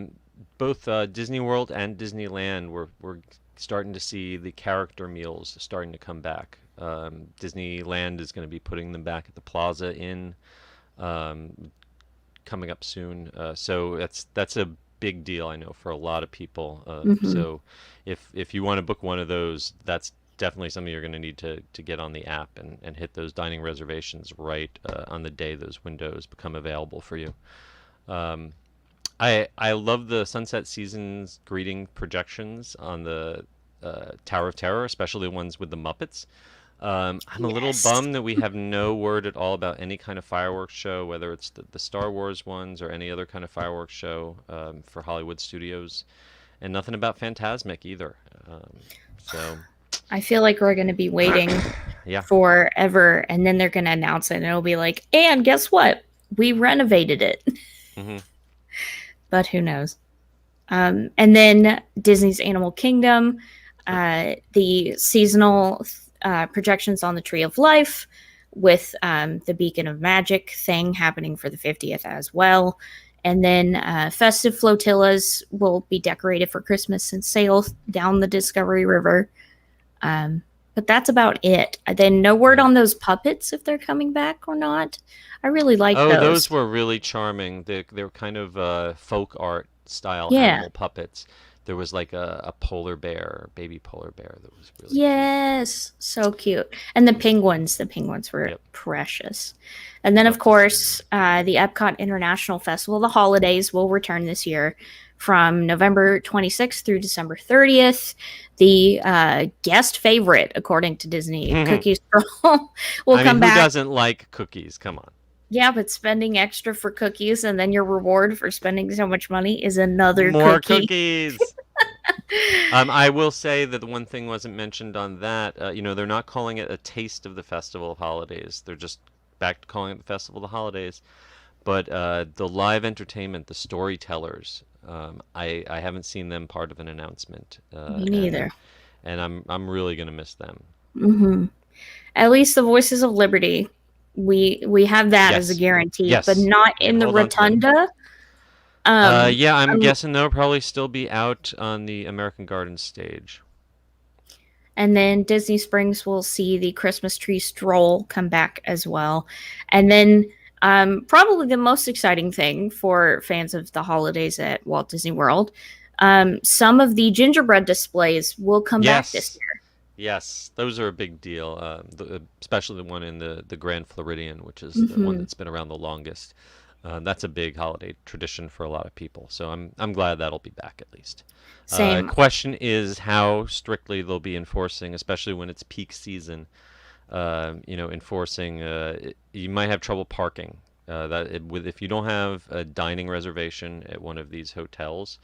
[SPEAKER 2] both Disney World and Disneyland, we're starting to see the character meals starting to come back. Disneyland is going to be putting them back at the Plaza Inn, um, coming up soon. So that's a big deal, I know, for a lot of people.
[SPEAKER 1] Mm-hmm.
[SPEAKER 2] So if you want to book one of those, that's definitely something you're going to need to get on the app and hit those dining reservations right on the day those windows become available for you. Um, I love the Sunset Seasons greeting projections on the Tower of Terror, especially the ones with the Muppets. I'm a little
[SPEAKER 1] Yes.
[SPEAKER 2] bummed that we have no word at all about any kind of fireworks show, whether it's the Star Wars ones or any other kind of fireworks show, for Hollywood Studios, and nothing about Fantasmic either. So,
[SPEAKER 1] I feel like we're going to be waiting
[SPEAKER 2] yeah.
[SPEAKER 1] forever, and then they're going to announce it, and it'll be like, and guess what? We renovated it.
[SPEAKER 2] Hmm.
[SPEAKER 1] But who knows? And then Disney's Animal Kingdom,
[SPEAKER 2] Yep.
[SPEAKER 1] the seasonal projections on the Tree of Life with the Beacon of Magic thing happening for the 50th as well. And then festive flotillas will be decorated for Christmas and sail down the Discovery River. But that's about it. Then no word
[SPEAKER 2] Yeah.
[SPEAKER 1] on those puppets if they're coming back or not. I really like
[SPEAKER 2] Oh, those
[SPEAKER 1] those.
[SPEAKER 2] were really charming. They're kind of folk art style
[SPEAKER 1] Yeah.
[SPEAKER 2] animal puppets. There was like a polar bear, baby polar bear that was really cute.
[SPEAKER 1] Yes, so cute. And the penguins were
[SPEAKER 2] Yep,
[SPEAKER 1] precious. And then, of
[SPEAKER 2] love to see them.
[SPEAKER 1] course, the Epcot International Festival, the holidays will return this year from November 26th through December 30th. The guest favorite, according to Disney, Cookie Stroll, will
[SPEAKER 2] I mean,
[SPEAKER 1] come
[SPEAKER 2] who
[SPEAKER 1] back.
[SPEAKER 2] doesn't like cookies? Come on.
[SPEAKER 1] Yeah, but spending extra for cookies and then your reward for spending so much money is another
[SPEAKER 2] More
[SPEAKER 1] cookie.
[SPEAKER 2] cookies. I will say that the one thing wasn't mentioned on that. They're not calling it a taste of the Festival of Holidays. They're just back to calling it the Festival of the Holidays. But the live entertainment, the storytellers, I haven't seen them part of an announcement,
[SPEAKER 1] Me
[SPEAKER 2] and
[SPEAKER 1] neither.
[SPEAKER 2] I'm really gonna miss them.
[SPEAKER 1] Hmm. At least the Voices of Liberty, we have that as a
[SPEAKER 2] Yes,
[SPEAKER 1] guarantee, but
[SPEAKER 2] yes,
[SPEAKER 1] not
[SPEAKER 2] we can
[SPEAKER 1] in the
[SPEAKER 2] hold on to that.
[SPEAKER 1] rotunda. Um,
[SPEAKER 2] Yeah, I'm
[SPEAKER 1] um,
[SPEAKER 2] guessing they'll probably still be out on the American Gardens stage.
[SPEAKER 1] and then Disney Springs will see the Christmas tree stroll come back as well, and then probably the most exciting thing for fans of the holidays at Walt Disney World, some of the gingerbread displays will come back this
[SPEAKER 2] Yes,
[SPEAKER 1] year.
[SPEAKER 2] yes, those are a big deal. Especially the one in the Grand Floridian, which is the one
[SPEAKER 1] Hmm.
[SPEAKER 2] that's been around the longest. That's a big holiday tradition for a lot of people. So I'm glad that'll be back at least.
[SPEAKER 1] Same.
[SPEAKER 2] Question is how strictly they'll be enforcing, especially when it's peak season. Enforcing. You might have trouble parking. If you don't have a dining reservation at one of these hotels,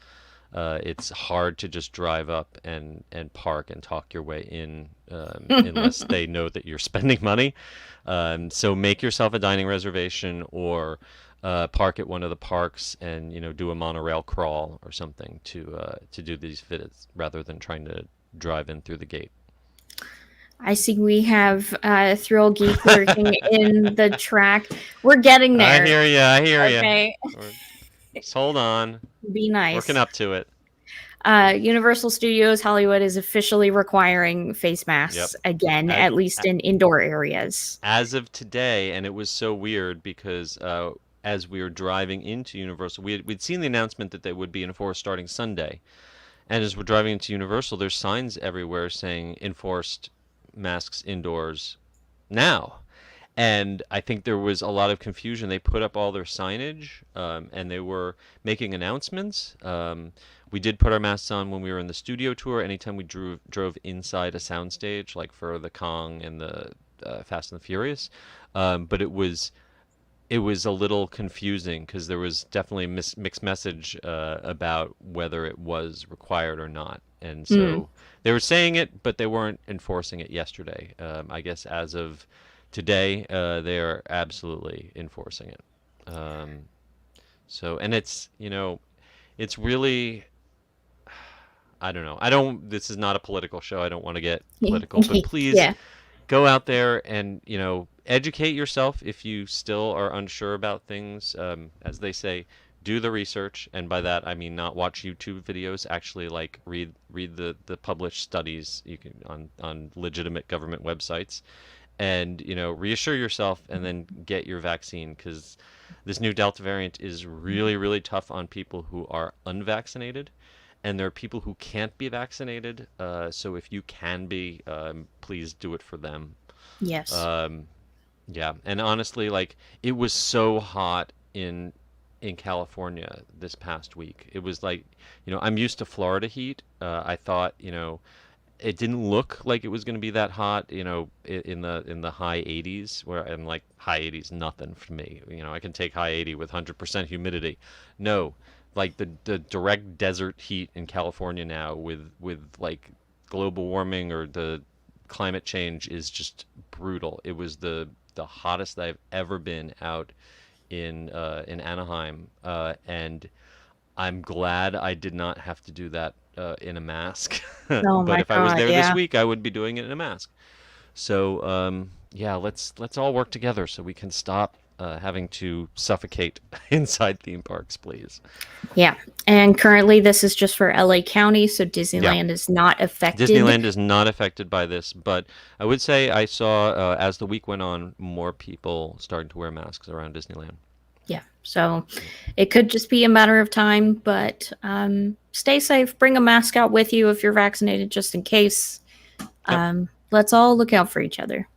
[SPEAKER 2] it's hard to just drive up and park and talk your way in, unless they know that you're spending money. So make yourself a dining reservation, or park at one of the parks and do a monorail crawl or something to do these visits rather than trying to drive in through the gate.
[SPEAKER 1] I see we have Thrill Geek lurking in the track. We're getting
[SPEAKER 2] I
[SPEAKER 1] there.
[SPEAKER 2] hear you. I hear you.
[SPEAKER 1] Okay.
[SPEAKER 2] Just hold on.
[SPEAKER 1] Be
[SPEAKER 2] Working
[SPEAKER 1] nice.
[SPEAKER 2] up to it.
[SPEAKER 1] Universal Studios Hollywood is officially requiring face
[SPEAKER 2] Yep.
[SPEAKER 1] masks again,
[SPEAKER 2] As
[SPEAKER 1] at least in indoor areas.
[SPEAKER 2] as of today, and it was so weird because as we were driving into Universal, we'd seen the announcement that they would be enforced starting Sunday. And as we're driving into Universal, there's signs everywhere saying enforced masks indoors now. And I think there was a lot of confusion. They put up all their signage, and they were making announcements. We did put our masks on when we were in the studio tour. Anytime we drove inside a soundstage, like for the Kong and the Fast and the Furious, but it was a little confusing because there was definitely a mixed message about whether it was required or not. And
[SPEAKER 1] Mm,
[SPEAKER 2] so they were saying it, but they weren't enforcing it yesterday. I guess as of today, they are absolutely enforcing it. Um, and it's really, I don't know. This is not a political show. I don't want to get political, but please
[SPEAKER 1] yeah.
[SPEAKER 2] go out there and educate yourself if you still are unsure about things. As they say, do the research, and by that I mean not watch YouTube videos. Actually, like read the published studies you can on legitimate government websites, and reassure yourself, and then get your vaccine, because this new Delta variant is really really tough on people who are unvaccinated. And there are people who can't be vaccinated. So if you can be, please do it for them.
[SPEAKER 1] Yes.
[SPEAKER 2] Um, yeah, and honestly, like it was so hot in California this past week. It was like, I'm used to Florida heat. I thought, it didn't look like it was going to be that hot, in the high 80s, where and like high 80s nothing for me. I can take high 80 with 100% humidity. No, like the direct desert heat in California now with like global warming or the climate change is just brutal. It was the hottest I've ever been out in Anaheim, and I'm glad I did not have to do that in a mask.
[SPEAKER 1] Oh
[SPEAKER 2] But
[SPEAKER 1] my
[SPEAKER 2] if I was
[SPEAKER 1] God.
[SPEAKER 2] there this
[SPEAKER 1] Yeah.
[SPEAKER 2] week, I would be doing it in a mask. So yeah, let's all work together so we can stop having to suffocate inside theme parks, please.
[SPEAKER 1] Yeah. And currently, this is just for LA County, so
[SPEAKER 2] Yeah.
[SPEAKER 1] Disneyland is not affected.
[SPEAKER 2] Disneyland is not affected by this, but I would say I saw, as the week went on, more people starting to wear masks around Disneyland.
[SPEAKER 1] Yeah. So it could just be a matter of time, but stay safe. Bring a mask out with you if you're vaccinated, just in case.
[SPEAKER 2] Yep.
[SPEAKER 1] Let's all look out for each other.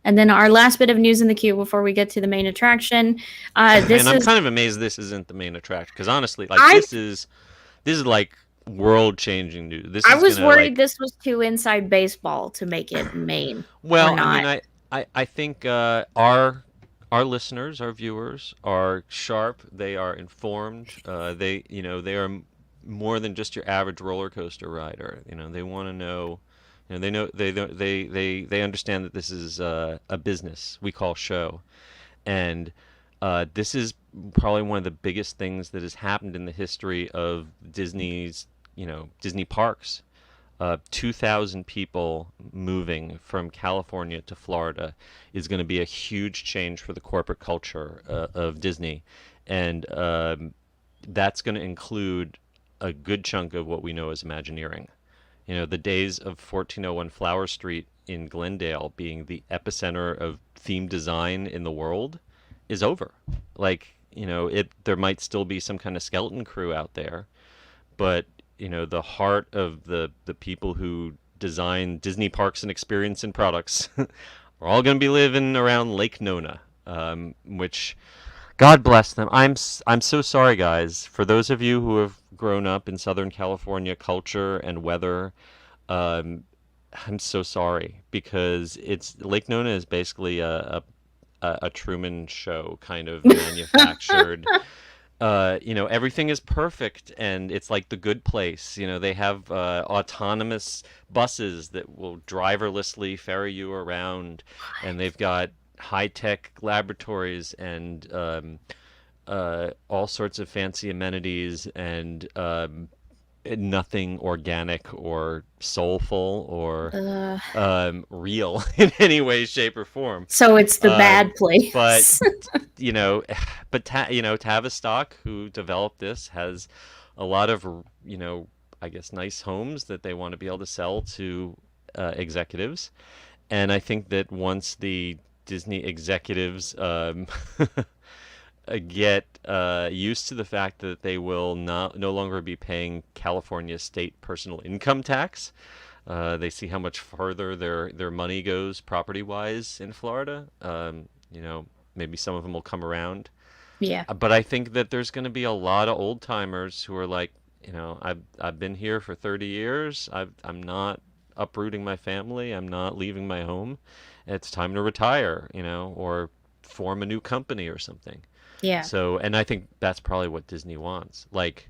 [SPEAKER 1] And then our last bit of news in the queue before we get to the main attraction.
[SPEAKER 2] And
[SPEAKER 1] This
[SPEAKER 2] I'm
[SPEAKER 1] is
[SPEAKER 2] kind of amazed this isn't the main attraction because honestly, like
[SPEAKER 1] I
[SPEAKER 2] this is like world-changing news. This
[SPEAKER 1] I
[SPEAKER 2] is
[SPEAKER 1] was
[SPEAKER 2] gonna
[SPEAKER 1] worried
[SPEAKER 2] like,
[SPEAKER 1] this was too inside baseball to make it main or
[SPEAKER 2] well, I mean,
[SPEAKER 1] not.
[SPEAKER 2] I think our listeners, our viewers are sharp. They are informed. They are more than just your average roller coaster rider. They want to know. They know they understand that this is a business we call show, and this is probably one of the biggest things that has happened in the history of Disney parks. 2,000 people moving from California to Florida is going to be a huge change for the corporate culture of Disney. And that's going to include a good chunk of what we know as Imagineering. The days of 1401 Flower Street in Glendale being the epicenter of theme design in the world is over. Like, there might still be some kind of skeleton crew out there, but the heart of the people who design Disney parks and experience and products are all going to be living around Lake Nona, which God bless them. I'm so sorry, guys. For those of you who have grown up in Southern California culture and weather, um, I'm so sorry because it's Lake Nona is basically a Truman Show kind of manufactured. Everything is perfect and it's like the good place. They have autonomous buses that will driverlessly ferry you around, and they've got high-tech laboratories and all sorts of fancy amenities and nothing organic or soulful or
[SPEAKER 1] uh,
[SPEAKER 2] real in any way, shape, or form.
[SPEAKER 1] so it's the
[SPEAKER 2] Um,
[SPEAKER 1] bad
[SPEAKER 2] but
[SPEAKER 1] place.
[SPEAKER 2] you know, Tavistock, who developed this, has a lot of I guess nice homes that they want to be able to sell to executives, and I think that once the Disney executives get used to the fact that they will no longer be paying California state personal income tax. They see how much further their money goes property wise in Florida. Maybe some of them will come around.
[SPEAKER 1] Yeah.
[SPEAKER 2] But I think that there's going to be a lot of old timers who are like, I've been here for 30 years. I'm not uprooting my family. I'm not leaving my home. It's time to retire, or form a new company or something.
[SPEAKER 1] Yeah.
[SPEAKER 2] So, and I think that's probably what Disney wants. Like,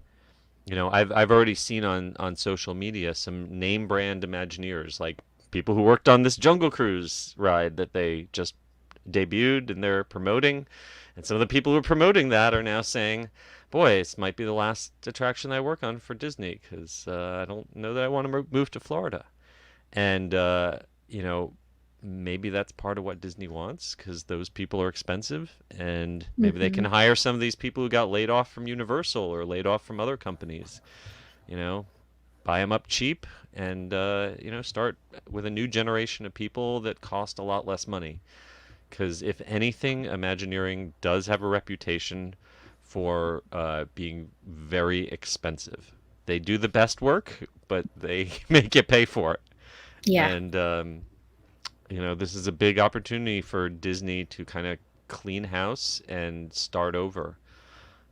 [SPEAKER 2] I've already seen on social media some name brand Imagineers, like people who worked on this Jungle Cruise ride that they just debuted and they're promoting. And some of the people who are promoting that are now saying, "Boy, this might be the last attraction I work on for Disney because I don't know that I want to move to Florida." And you know, maybe that's part of what Disney wants because those people are expensive, and maybe they can
[SPEAKER 1] Hmm.
[SPEAKER 2] hire some of these people who got laid off from Universal or laid off from other companies. You know, buy them up cheap, and start with a new generation of people that cost a lot less money. Because if anything, Imagineering does have a reputation for being very expensive. They do the best work, but they make you pay for it.
[SPEAKER 1] Yeah.
[SPEAKER 2] And this is a big opportunity for Disney to kind of clean house and start over.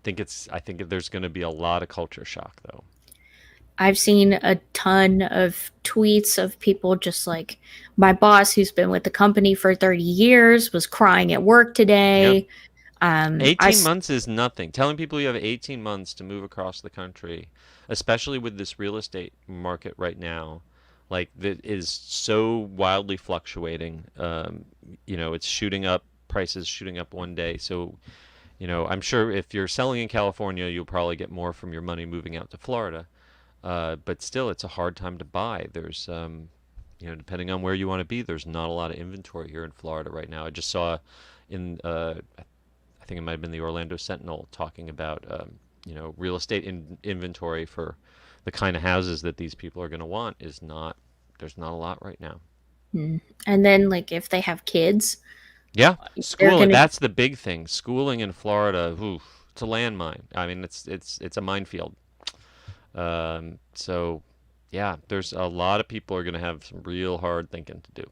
[SPEAKER 2] I think there's going to be a lot of culture shock though.
[SPEAKER 1] I've seen a ton of tweets of people just like my boss, who's been with the company for 30 years, was crying at work
[SPEAKER 2] Yep.
[SPEAKER 1] today.
[SPEAKER 2] 18 months is nothing. Telling people you have 18 months to move across the country, especially with this real estate market right now, like that is so wildly fluctuating. It's shooting up, prices shooting up one day. So, I'm sure if you're selling in California, you'll probably get more from your money moving out to Florida. But still, it's a hard time to buy. There's, depending on where you want to be, there's not a lot of inventory here in Florida right now. I just saw in I think it might have been the Orlando Sentinel talking about real estate inventory for the kind of houses that these people are going to want is not there's not a lot right now.
[SPEAKER 1] And then, like, if they have kids,
[SPEAKER 2] Yeah,
[SPEAKER 1] they're
[SPEAKER 2] schooling,
[SPEAKER 1] gonna.
[SPEAKER 2] that's the big thing. Schooling in Florida, oof, it's a landmine. I mean, it's a minefield. So yeah, there's a lot of people are going to have some real hard thinking to do.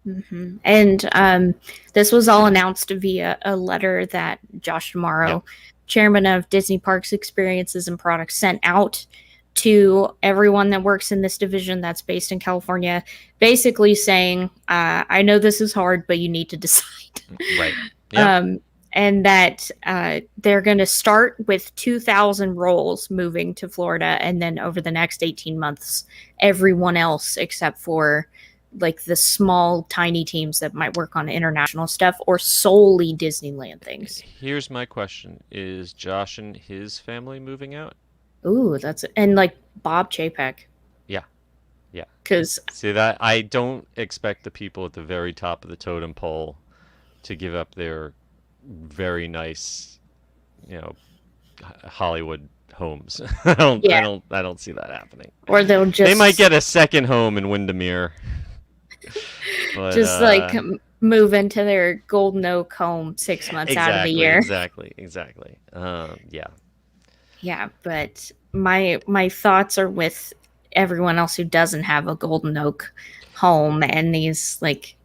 [SPEAKER 1] Mhm. And this was all announced via a letter that Josh
[SPEAKER 2] Yep.
[SPEAKER 1] Tomorrow, chairman of Disney Parks Experiences and Products, sent out to everyone that works in this division that's based in California, basically saying, I know this is hard, but you need to decide.
[SPEAKER 2] Right. Yep.
[SPEAKER 1] um, and that they're going to start with 2,000 roles moving to Florida, and then over the next 18 months, everyone else except for like the small, tiny teams that might work on international stuff or solely Disneyland things.
[SPEAKER 2] Here's my question. Is Josh and his family moving out?
[SPEAKER 1] Ooh, that's and like Bob Chapek,
[SPEAKER 2] Yeah. Yeah.
[SPEAKER 1] because
[SPEAKER 2] See that I don't expect the people at the very top of the totem pole to give up their very nice, you know, Hollywood homes.
[SPEAKER 1] yeah,
[SPEAKER 2] I don't see that happening.
[SPEAKER 1] or they'll
[SPEAKER 2] They might get a second home in Windermere, but
[SPEAKER 1] just like move into their Golden Oak home 6 months out of the
[SPEAKER 2] exactly,
[SPEAKER 1] year.
[SPEAKER 2] exactly, exactly. Yeah.
[SPEAKER 1] Yeah, but my thoughts are with everyone else who doesn't have a Golden Oak home and these like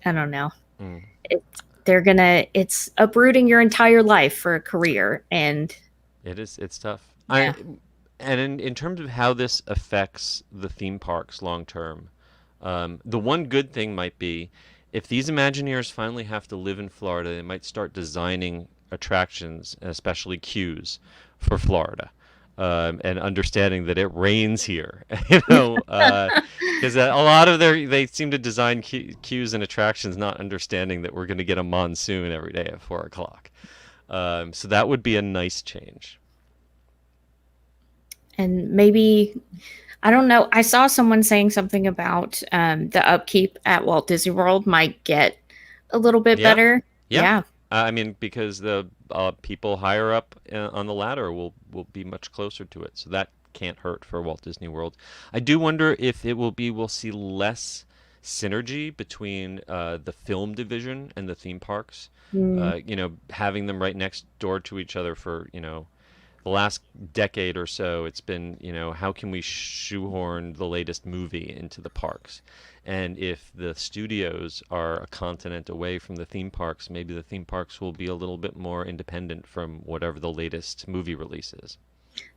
[SPEAKER 1] I don't know.
[SPEAKER 2] Mm.
[SPEAKER 1] It, they're gonna it's uprooting your entire life for a career and
[SPEAKER 2] It is. It's tough.
[SPEAKER 1] yeah.
[SPEAKER 2] And in terms of how this affects the theme parks long term, the one good thing might be if these Imagineers finally have to live in Florida, they might start designing attractions, especially queues, for Florida, and understanding that it rains here. Because a lot of they seem to design queues and attractions not understanding that we're going to get a monsoon every day at 4 o'clock. So that would be a nice change.
[SPEAKER 1] And maybe, I don't know. I saw someone saying something about the upkeep at Walt Disney World might get a little bit
[SPEAKER 2] Yeah,
[SPEAKER 1] better.
[SPEAKER 2] yeah.
[SPEAKER 1] Yeah.
[SPEAKER 2] I mean, because the people higher up on the ladder will be much closer to it, so that can't hurt for Walt Disney World. I do wonder if we'll see less synergy between the film division and the theme parks.
[SPEAKER 1] Mm.
[SPEAKER 2] Having them right next door to each other for the last decade or so, it's been, how can we shoehorn the latest movie into the parks? And if the studios are a continent away from the theme parks, maybe the theme parks will be a little bit more independent from whatever the latest movie release is.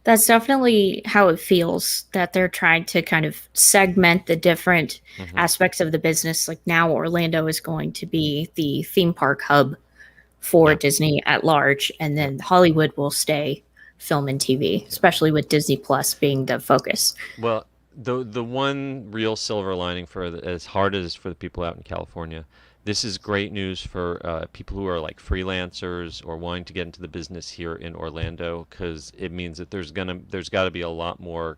[SPEAKER 1] That's definitely how it feels that they're trying to kind of segment the different
[SPEAKER 2] Hmm.
[SPEAKER 1] aspects of the business. Like now, Orlando is going to be the theme park hub for
[SPEAKER 2] Yeah,
[SPEAKER 1] Disney at large, and
[SPEAKER 2] yeah.
[SPEAKER 1] then Hollywood will stay film and TV, especially with Disney Plus being the focus.
[SPEAKER 2] Well, the one real silver lining for as hard as for the people out in California, this is great news for people who are like freelancers or wanting to get into the business here in Orlando, because it means that there's got to be a lot more,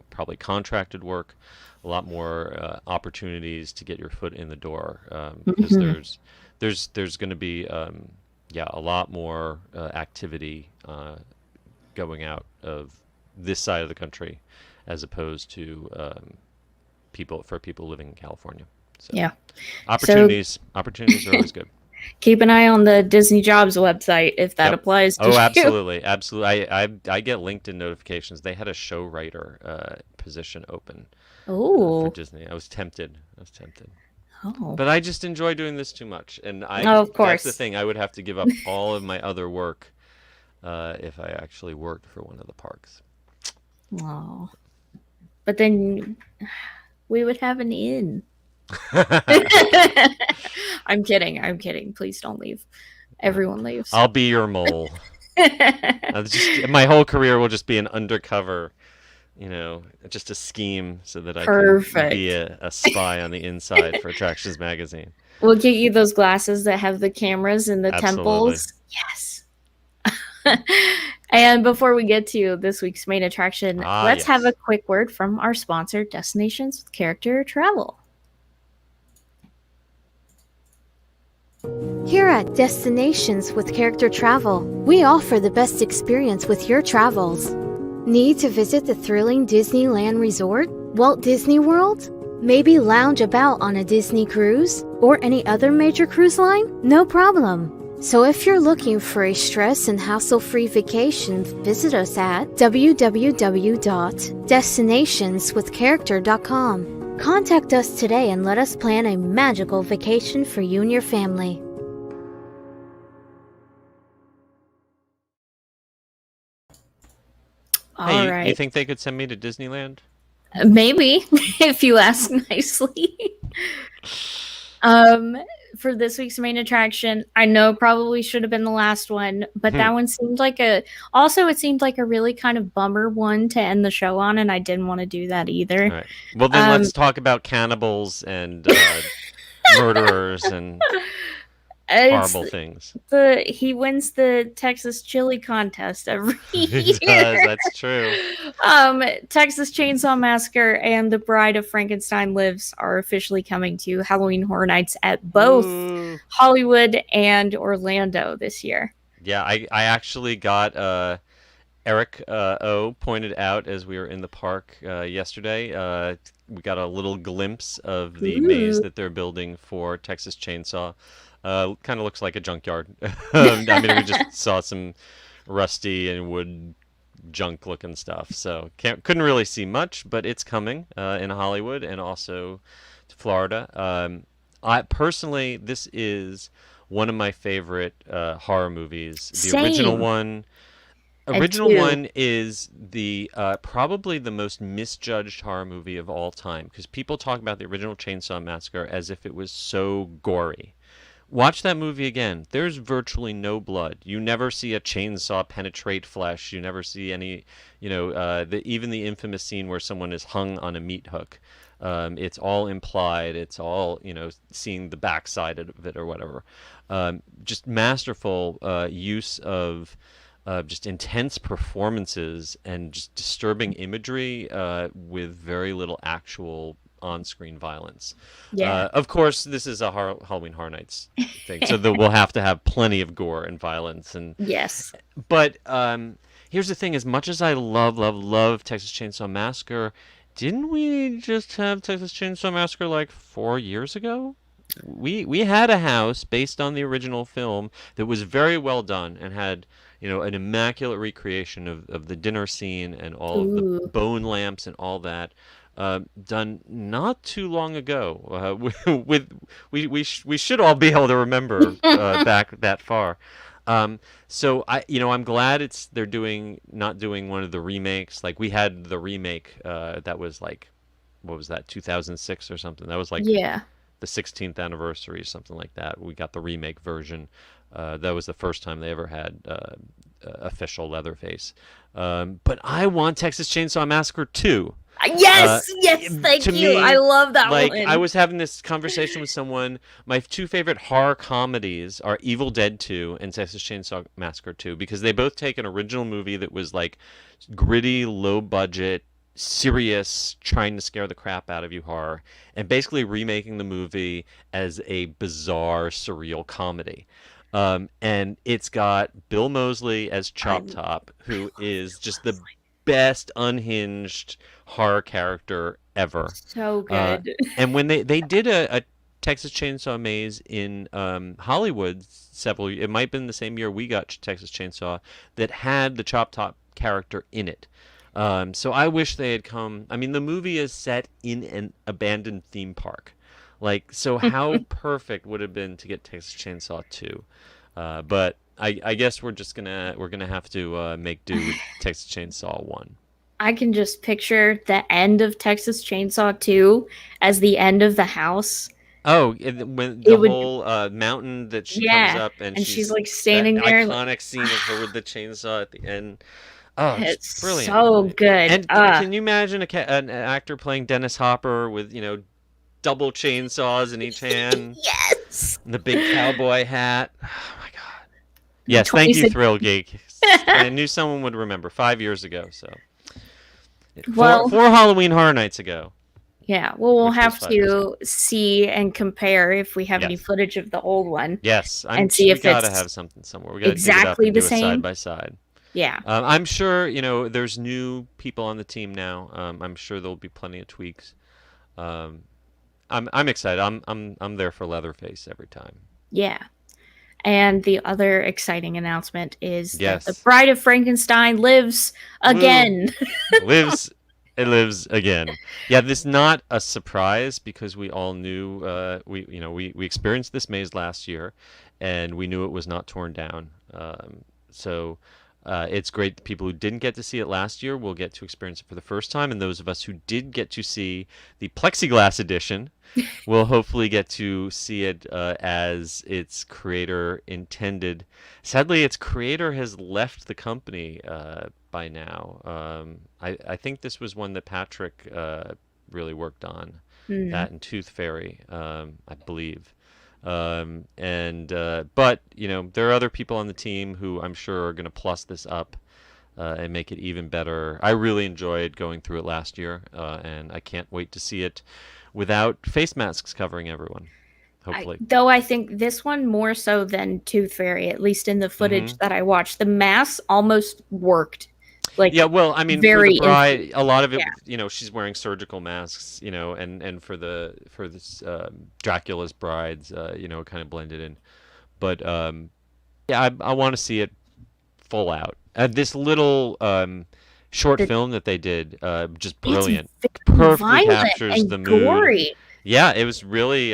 [SPEAKER 2] probably contracted work, a lot more opportunities to get your foot in the door, because
[SPEAKER 1] Mhm.
[SPEAKER 2] there's going to be yeah, a lot more activity going out of this side of the country as opposed to people living in California. So
[SPEAKER 1] Yeah. So
[SPEAKER 2] opportunities are always good.
[SPEAKER 1] keep an eye on the Disney Jobs website if that
[SPEAKER 2] Yep.
[SPEAKER 1] applies to
[SPEAKER 2] Oh,
[SPEAKER 1] you.
[SPEAKER 2] absolutely, absolutely. I get LinkedIn notifications. They had a show writer position open for
[SPEAKER 1] Oh,
[SPEAKER 2] Disney. I was tempted. I was tempted.
[SPEAKER 1] oh,
[SPEAKER 2] But I just enjoy doing this too much, and
[SPEAKER 1] oh, of
[SPEAKER 2] that's the
[SPEAKER 1] course.
[SPEAKER 2] thing. I would have to give up all of my other work if I actually worked for one of the parks.
[SPEAKER 1] Oh, but then we would have an inn. I'm kidding. I'm kidding. Please don't leave. Everyone leaves.
[SPEAKER 2] I'll be your mole. My whole career will just be an undercover, just a scheme so that I can be
[SPEAKER 1] Perfect.
[SPEAKER 2] a spy on the inside for Attractions Magazine.
[SPEAKER 1] We'll get you those glasses that have the cameras in the
[SPEAKER 2] Absolutely.
[SPEAKER 1] temples. Yes. And before we get to this week's main attraction,
[SPEAKER 2] Ah,
[SPEAKER 1] let's have a
[SPEAKER 2] yes.
[SPEAKER 1] quick word from our sponsor, Destinations with Character Travel.
[SPEAKER 3] Here at Destinations with Character Travel, we offer the best experience with your travels. Need to visit the thrilling Disneyland Resort, Walt Disney World? Maybe lounge about on a Disney cruise or any other major cruise line? No problem. So if you're looking for a stress and hassle-free vacation, visit us at www.destinationswithcharacter.com. Contact us today and let us plan a magical vacation for you and your family.
[SPEAKER 1] All
[SPEAKER 2] Hey, you
[SPEAKER 1] right.
[SPEAKER 2] think they could send me to Disneyland?
[SPEAKER 1] Maybe, if you ask nicely. Um, for this week's main attraction, I know probably should have been the last one, but
[SPEAKER 2] Hmm.
[SPEAKER 1] that one seemed like a also it seemed like a really kind of bummer one to end the show on, and I didn't want to do that either.
[SPEAKER 2] All right. Well, then
[SPEAKER 1] Um,
[SPEAKER 2] let's talk about cannibals and murderers and
[SPEAKER 1] it's
[SPEAKER 2] horrible things.
[SPEAKER 1] he wins the Texas chili contest every
[SPEAKER 2] He
[SPEAKER 1] year.
[SPEAKER 2] does. That's true.
[SPEAKER 1] Texas Chainsaw Massacre and The Bride of Frankenstein Lives are officially coming to Halloween Horror Nights at both
[SPEAKER 2] Ooh.
[SPEAKER 1] Hollywood and Orlando this year.
[SPEAKER 2] Yeah, I actually got Eric O pointed out as we were in the park yesterday. We got a little glimpse of the maze
[SPEAKER 1] Ooh.
[SPEAKER 2] that they're building for Texas Chainsaw. Kind of looks like a junkyard. I mean, we just saw some rusty and wood junk looking stuff. So couldn't really see much, but it's coming in Hollywood and also to Florida. I personally, this is one of my favorite horror movies. The original
[SPEAKER 1] Same.
[SPEAKER 2] one
[SPEAKER 1] And
[SPEAKER 2] Original
[SPEAKER 1] two,
[SPEAKER 2] one is the probably the most misjudged horror movie of all time because people talk about the original Chainsaw Massacre as if it was so gory. Watch that movie again. There's virtually no blood. You never see a chainsaw penetrate flesh. You never see any, even the infamous scene where someone is hung on a meat hook. It's all implied. It's all, seeing the backside of it or whatever. Just masterful use of just intense performances and just disturbing imagery with very little actual on-screen violence.
[SPEAKER 1] yeah.
[SPEAKER 2] Of course, this is a Halloween Horror Nights thing, so we'll have to have plenty of gore and violence.
[SPEAKER 1] Yes.
[SPEAKER 2] But here's the thing: as much as I love Texas Chainsaw Massacre, didn't we just have Texas Chainsaw Massacre like 4 years ago? We had a house based on the original film that was very well done and had an immaculate recreation of the dinner scene and all of the
[SPEAKER 1] Ooh.
[SPEAKER 2] bone lamps and all that. Done not too long ago. We should all be able to remember back that far. So I'm glad they're not doing one of the remakes. Like we had the remake that was like, what was that, 2006 or something? That was like
[SPEAKER 1] Yeah.
[SPEAKER 2] the 16th anniversary, something like that. We got the remake version. That was the first time they ever had official Leatherface. But I want Texas Chainsaw Massacre 2.
[SPEAKER 1] Yes, thank
[SPEAKER 2] To
[SPEAKER 1] you.
[SPEAKER 2] me,
[SPEAKER 1] I love that
[SPEAKER 2] like
[SPEAKER 1] one.
[SPEAKER 2] I was having this conversation with someone. My two favorite horror comedies are Evil Dead 2 and Texas Chainsaw Massacre 2 because they both take an original movie that was like gritty, low budget, serious, trying to scare the crap out of you horror, and basically remaking the movie as a bizarre, surreal comedy. And it's got Bill Moseley as Chop Top, who is just the best unhinged horror character ever.
[SPEAKER 1] So good.
[SPEAKER 2] And when they did a Texas Chainsaw Maze in Hollywood it might have been the same year we got Texas Chainsaw, that had the Chop Top character in it. So I wish they had come. I mean, the movie is set in an abandoned theme park. Like, so how perfect would it have been to get Texas Chainsaw 2? But I guess we're gonna have to make do with Texas Chainsaw 1.
[SPEAKER 1] I can just picture the end of Texas Chainsaw 2 as the end of the house.
[SPEAKER 2] Oh, when the whole mountain that she comes up and
[SPEAKER 1] she's like standing
[SPEAKER 2] that
[SPEAKER 1] there.
[SPEAKER 2] iconic scene of her with the chainsaw at the end. Oh,
[SPEAKER 1] It's
[SPEAKER 2] brilliant!
[SPEAKER 1] so good.
[SPEAKER 2] And can you imagine an actor playing Dennis Hopper with double chainsaws in each hand?
[SPEAKER 1] Yes.
[SPEAKER 2] And the big cowboy hat. Oh my God. Yes, thank you, Thrill Geek. I knew someone would remember 5 years ago. So, four Halloween Horror Nights ago.
[SPEAKER 1] Yeah, well, we'll have
[SPEAKER 2] to
[SPEAKER 1] see and compare if we have any footage of the old one.
[SPEAKER 2] Yes,
[SPEAKER 1] and see if
[SPEAKER 2] we gotta
[SPEAKER 1] it's
[SPEAKER 2] have something somewhere. We gotta
[SPEAKER 1] exactly
[SPEAKER 2] dig it up and
[SPEAKER 1] the
[SPEAKER 2] do a
[SPEAKER 1] same
[SPEAKER 2] side by side.
[SPEAKER 1] Yeah,
[SPEAKER 2] I'm sure there's new people on the team now. I'm sure there'll be plenty of tweaks. I'm excited. I'm there for Leatherface every time.
[SPEAKER 1] Yeah. And the other exciting announcement is that the
[SPEAKER 2] Yes.
[SPEAKER 1] Bride of Frankenstein lives again.
[SPEAKER 2] It lives again. Yeah, this is not a surprise because we all knew we experienced this maze last year, and we knew it was not torn down. So it's great that people who didn't get to see it last year will get to experience it for the first time, and those of us who did get to see the plexiglass edition will hopefully get to see it as its creator intended. Sadly, its creator has left the company by now. I think this was one that Patrick really worked on, that and Tooth Fairy, I believe. But there are other people on the team who I'm sure are going to plus this up and make it even better. I really enjoyed going through it last year, and I can't wait to see it without face masks covering everyone. Hopefully.
[SPEAKER 1] Though I think this one more so than Tooth Fairy, at least in the footage that I watched, the masks almost worked. Like,
[SPEAKER 2] yeah, well, I mean,
[SPEAKER 1] very
[SPEAKER 2] for the bride, a lot of it, she's wearing surgical masks, and for this Dracula's brides, kind of blended in. But yeah, I want to see it full out. This little short film that they did, just brilliant, perfectly captures the mood.
[SPEAKER 1] Gory.
[SPEAKER 2] Yeah, it was really,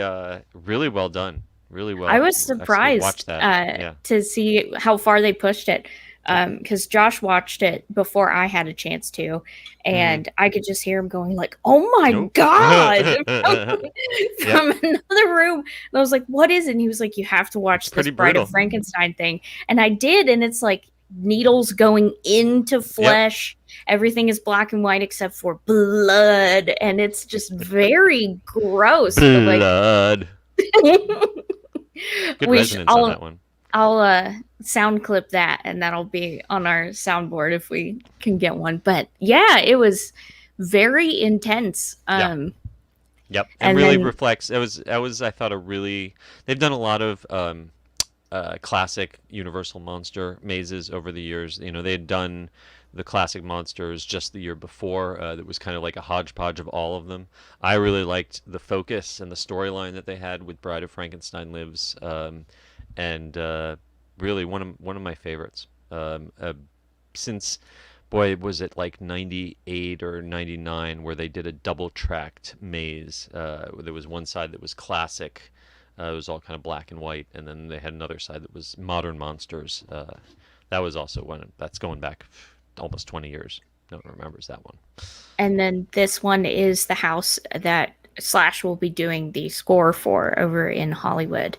[SPEAKER 2] really well done. Really well.
[SPEAKER 1] I was surprised
[SPEAKER 2] that.
[SPEAKER 1] to see how far they pushed it. because Josh watched it before I had a chance to,
[SPEAKER 2] Hmm.
[SPEAKER 1] and I could just hear him going like, "Oh my
[SPEAKER 2] Nope.
[SPEAKER 1] god!"
[SPEAKER 2] Yep.
[SPEAKER 1] from another room. And I was like, "What is it?" And he was like, "You have to
[SPEAKER 2] It's
[SPEAKER 1] watch this
[SPEAKER 2] pretty
[SPEAKER 1] Bride of
[SPEAKER 2] brutal.
[SPEAKER 1] Frankenstein thing." And I did, and it's like needles going into
[SPEAKER 2] Yep.
[SPEAKER 1] flesh. Everything is black and white except for blood, and it's just very gross. But like,
[SPEAKER 2] Blood. Good
[SPEAKER 1] we sh-
[SPEAKER 2] resonance on
[SPEAKER 1] I'll
[SPEAKER 2] that one.
[SPEAKER 1] I'll sound clip that, and that'll be on our soundboard if we can get one. But yeah, it was very intense.
[SPEAKER 2] Yeah. Yep. And
[SPEAKER 1] And
[SPEAKER 2] really
[SPEAKER 1] then
[SPEAKER 2] reflects. It was I thought a really. They've done a lot of classic Universal monster mazes over the years. You know, they had done the classic monsters just the year before. That was kind of like a hodgepodge of all of them. I really liked the focus and the storyline that they had with Bride of Frankenstein Lives, and really one of my favorites. Since boy, was it like 98 or 99 where they did a double tracked maze. There was one side that was classic, it was all kind of black and white, and then they had another side that was modern monsters. That was also one that's going back almost 20 years. No one remembers that one.
[SPEAKER 1] and then this one is the house that Slash will be doing the score for over in Hollywood.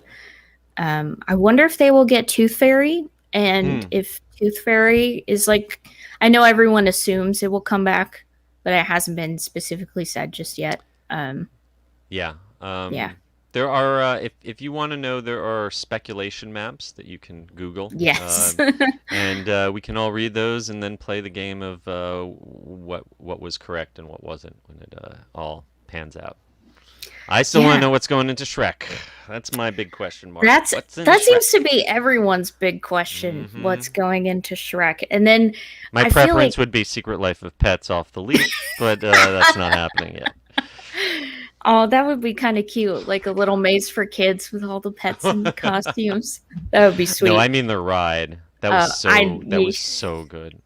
[SPEAKER 1] I wonder if they will get Tooth Fairy, and
[SPEAKER 2] Hmm.
[SPEAKER 1] if Tooth Fairy is like, I know everyone assumes it will come back, but it hasn't been specifically said just yet.
[SPEAKER 2] Yeah.
[SPEAKER 1] Yeah.
[SPEAKER 2] There are, if you want to know, there are speculation maps that you can Google.
[SPEAKER 1] Yes.
[SPEAKER 2] And we can all read those and then play the game of what was correct and what wasn't when it all pans out. I still want to
[SPEAKER 1] Yeah.
[SPEAKER 2] know what's going into Shrek. That's my big question mark.
[SPEAKER 1] That's
[SPEAKER 2] What's in
[SPEAKER 1] that
[SPEAKER 2] Shrek?
[SPEAKER 1] seems to be everyone's big question,
[SPEAKER 2] Hmm.
[SPEAKER 1] what's going into Shrek. And then
[SPEAKER 2] My
[SPEAKER 1] I feel
[SPEAKER 2] preference
[SPEAKER 1] like
[SPEAKER 2] would be Secret Life of Pets off the leash, but that's not happening yet.
[SPEAKER 1] oh, that would be kind of cute, like a little maze for kids with all the pets and costumes. That would be
[SPEAKER 2] No, I
[SPEAKER 1] sweet.
[SPEAKER 2] mean the ride.
[SPEAKER 1] I
[SPEAKER 2] That was so good.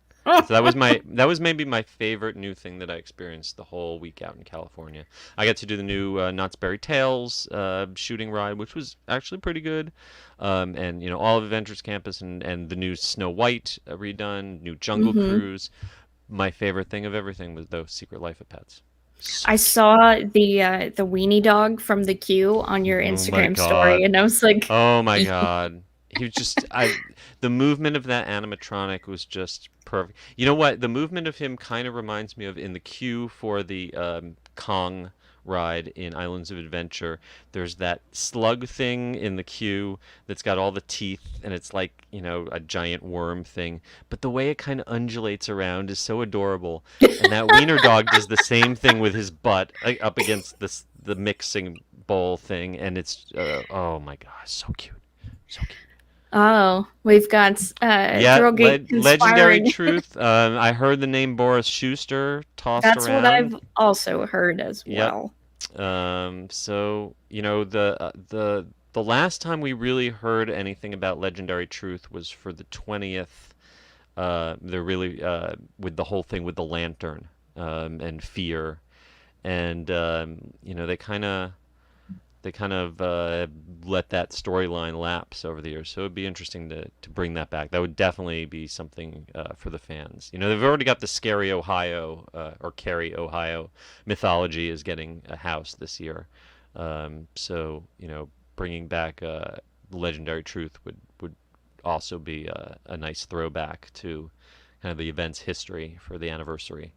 [SPEAKER 2] So that was maybe my favorite new thing that I experienced the whole week out in California. I got to do the new Knott's Berry Tales shooting ride, which was actually pretty good. And you know, all of Adventures Campus and the new Snow White redone, new Jungle
[SPEAKER 1] hmm
[SPEAKER 2] Cruise. My favorite thing of everything was though Secret Life of Pets. So
[SPEAKER 1] I saw the weenie dog from the queue on your
[SPEAKER 2] oh my
[SPEAKER 1] Instagram story,
[SPEAKER 2] God.
[SPEAKER 1] and I was like,
[SPEAKER 2] Oh my God. He was just the movement of that animatronic was just perfect. You know what? The movement of him kind of reminds me of in the queue for the Kong ride in Islands of Adventure. There's that slug thing in the queue that's got all the teeth and it's like, you know, a giant worm thing. But the way it kind of undulates around is so adorable. And that wiener dog does the same thing with his butt up against the mixing bowl thing, and it's oh my gosh, so cute, so cute.
[SPEAKER 1] oh, we've got
[SPEAKER 2] Yeah,
[SPEAKER 1] Droge
[SPEAKER 2] legendary
[SPEAKER 1] conspiring.
[SPEAKER 2] truth. I heard the name Boris Schuster tossed
[SPEAKER 1] That's what
[SPEAKER 2] around.
[SPEAKER 1] I've also heard as
[SPEAKER 2] Yep.
[SPEAKER 1] well.
[SPEAKER 2] So you know the last time we really heard anything about legendary truth was for the 20th. They're really with the whole thing with the lantern and fear, and you know they kind of let that storyline lapse over the years. So it'd be interesting to bring that back. That would definitely be something for the fans. You know, they've already got the Scary Ohio or Cary, Ohio mythology is getting a house this year. So you know, bringing back Legendary Truth would also be a nice throwback to kind of the event's history for the anniversary.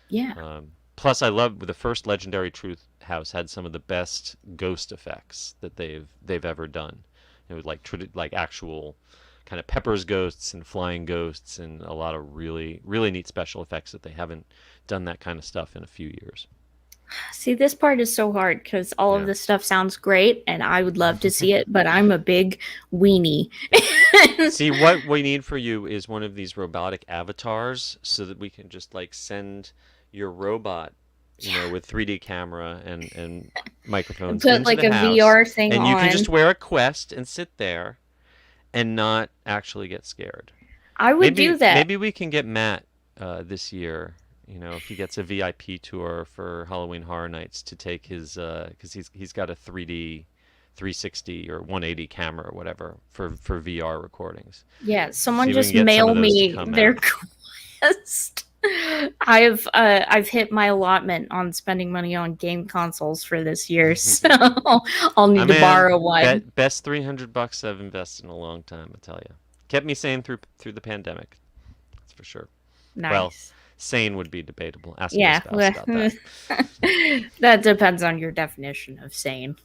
[SPEAKER 1] Yeah.
[SPEAKER 2] Plus, I love the first Legendary Truth house had some of the best ghost effects that they've ever done. It was like actual kind of Pepper's ghosts and flying ghosts and a lot of really really neat special effects that they haven't done that kind of stuff in a few years.
[SPEAKER 1] See, this part is so hard because all of
[SPEAKER 2] Yeah.
[SPEAKER 1] this stuff sounds great and I would love to see it, but I'm a big weenie.
[SPEAKER 2] See, what we need for you is one of these robotic avatars so that we can just like send your robot, you know, with 3D camera and microphones
[SPEAKER 1] Put
[SPEAKER 2] into
[SPEAKER 1] like
[SPEAKER 2] the
[SPEAKER 1] a
[SPEAKER 2] house,
[SPEAKER 1] VR thing
[SPEAKER 2] and you can
[SPEAKER 1] on.
[SPEAKER 2] just wear a Quest and sit there and not actually get scared.
[SPEAKER 1] I would do
[SPEAKER 2] Maybe
[SPEAKER 1] that.
[SPEAKER 2] maybe we can get Matt this year. You know, if he gets a VIP tour for Halloween Horror Nights to take his because he's got a 360 or 180 camera or whatever for VR recordings.
[SPEAKER 1] Yeah, someone
[SPEAKER 2] See if we
[SPEAKER 1] just
[SPEAKER 2] can get some
[SPEAKER 1] mail
[SPEAKER 2] of those to
[SPEAKER 1] me
[SPEAKER 2] come
[SPEAKER 1] their
[SPEAKER 2] out.
[SPEAKER 1] quest. I've hit my allotment on spending money on game consoles for this year, so I'll need to borrow one.
[SPEAKER 2] Best $300 I've invested in a long time, I tell you. Kept me sane through the pandemic. That's for sure. Well,
[SPEAKER 1] Nice.
[SPEAKER 2] sane would be debatable. Ask my
[SPEAKER 1] Yeah,
[SPEAKER 2] spouse about that.
[SPEAKER 1] that depends on your definition of sane.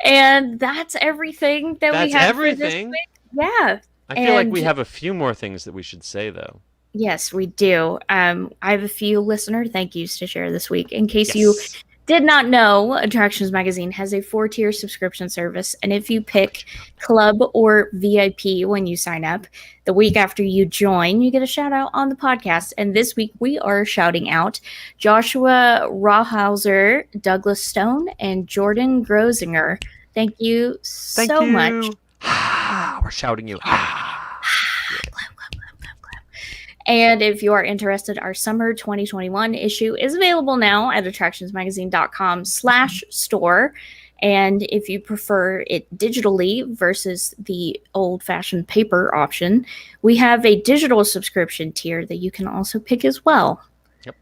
[SPEAKER 1] And that's everything that we
[SPEAKER 2] That's
[SPEAKER 1] have for this
[SPEAKER 2] everything.
[SPEAKER 1] week. Yeah.
[SPEAKER 2] I feel like
[SPEAKER 1] And
[SPEAKER 2] we have a few more things that we should say, though.
[SPEAKER 1] yes, we do. I have a few listener thank yous to share this week. In case you
[SPEAKER 2] Yes.
[SPEAKER 1] did not know, Attractions Magazine has a 4-tier subscription service. And if you pick Club or VIP when you sign up, the week after you join, you get a shout out on the podcast. And this week we are shouting out Joshua Rawhauser, Douglas Stone, and Jordan Grosinger. Thank you so much.
[SPEAKER 2] We're shouting you.
[SPEAKER 1] And if you are interested, our summer 2021 issue is available now at attractionsmagazine.com/store. And if you prefer it digitally versus the old-fashioned paper option, we have a digital subscription tier that you can also pick as well.
[SPEAKER 2] Yep.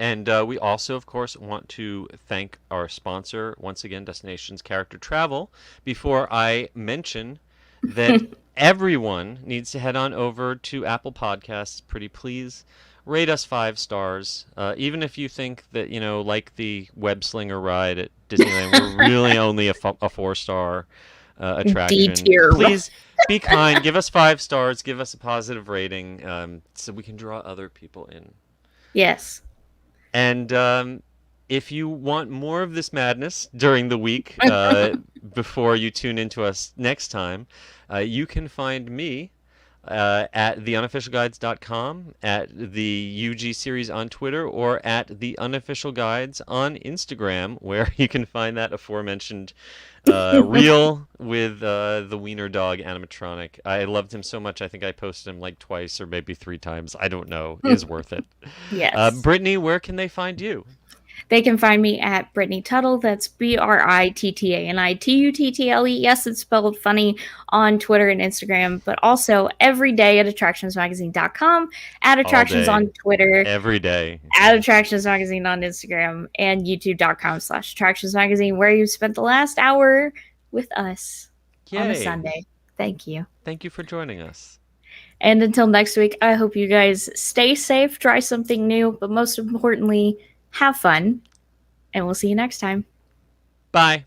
[SPEAKER 2] And we also, of course, want to thank our sponsor, once again, Destinations Character Travel, before I mention that everyone needs to head on over to Apple Podcasts. Pretty please rate us 5 stars. Even if you think that, like the web slinger ride at Disneyland, we're really only a 4-star attraction.
[SPEAKER 1] D-tier.
[SPEAKER 2] Please be kind. Give us 5 stars. Give us a positive rating so we can draw other people in.
[SPEAKER 1] Yes.
[SPEAKER 2] And if you want more of this madness during the week, before you tune into us next time, you can find me at theunofficialguides.com, at the UG series on Twitter, or at the Unofficial Guides on Instagram, where you can find that aforementioned reel with the wiener dog animatronic. I loved him so much, I think I posted him like twice or maybe 3 times. I don't know. It is worth it.
[SPEAKER 1] Yes.
[SPEAKER 2] Brittany, where can they find you?
[SPEAKER 1] They can find me at Brittany Tuttle. That's BrittaniTuttle. Yes, it's spelled funny on Twitter and Instagram, but also every day at attractionsmagazine.com, at Attractions on Twitter,
[SPEAKER 2] every day,
[SPEAKER 1] at Attractions Magazine on Instagram, and youtube.com/Attractions Magazine, where you spent the last hour with us on a Sunday. Thank you.
[SPEAKER 2] Thank you for joining us.
[SPEAKER 1] And until next week, I hope you guys stay safe, try something new, but most importantly, have fun, and we'll see you next time.
[SPEAKER 2] Bye.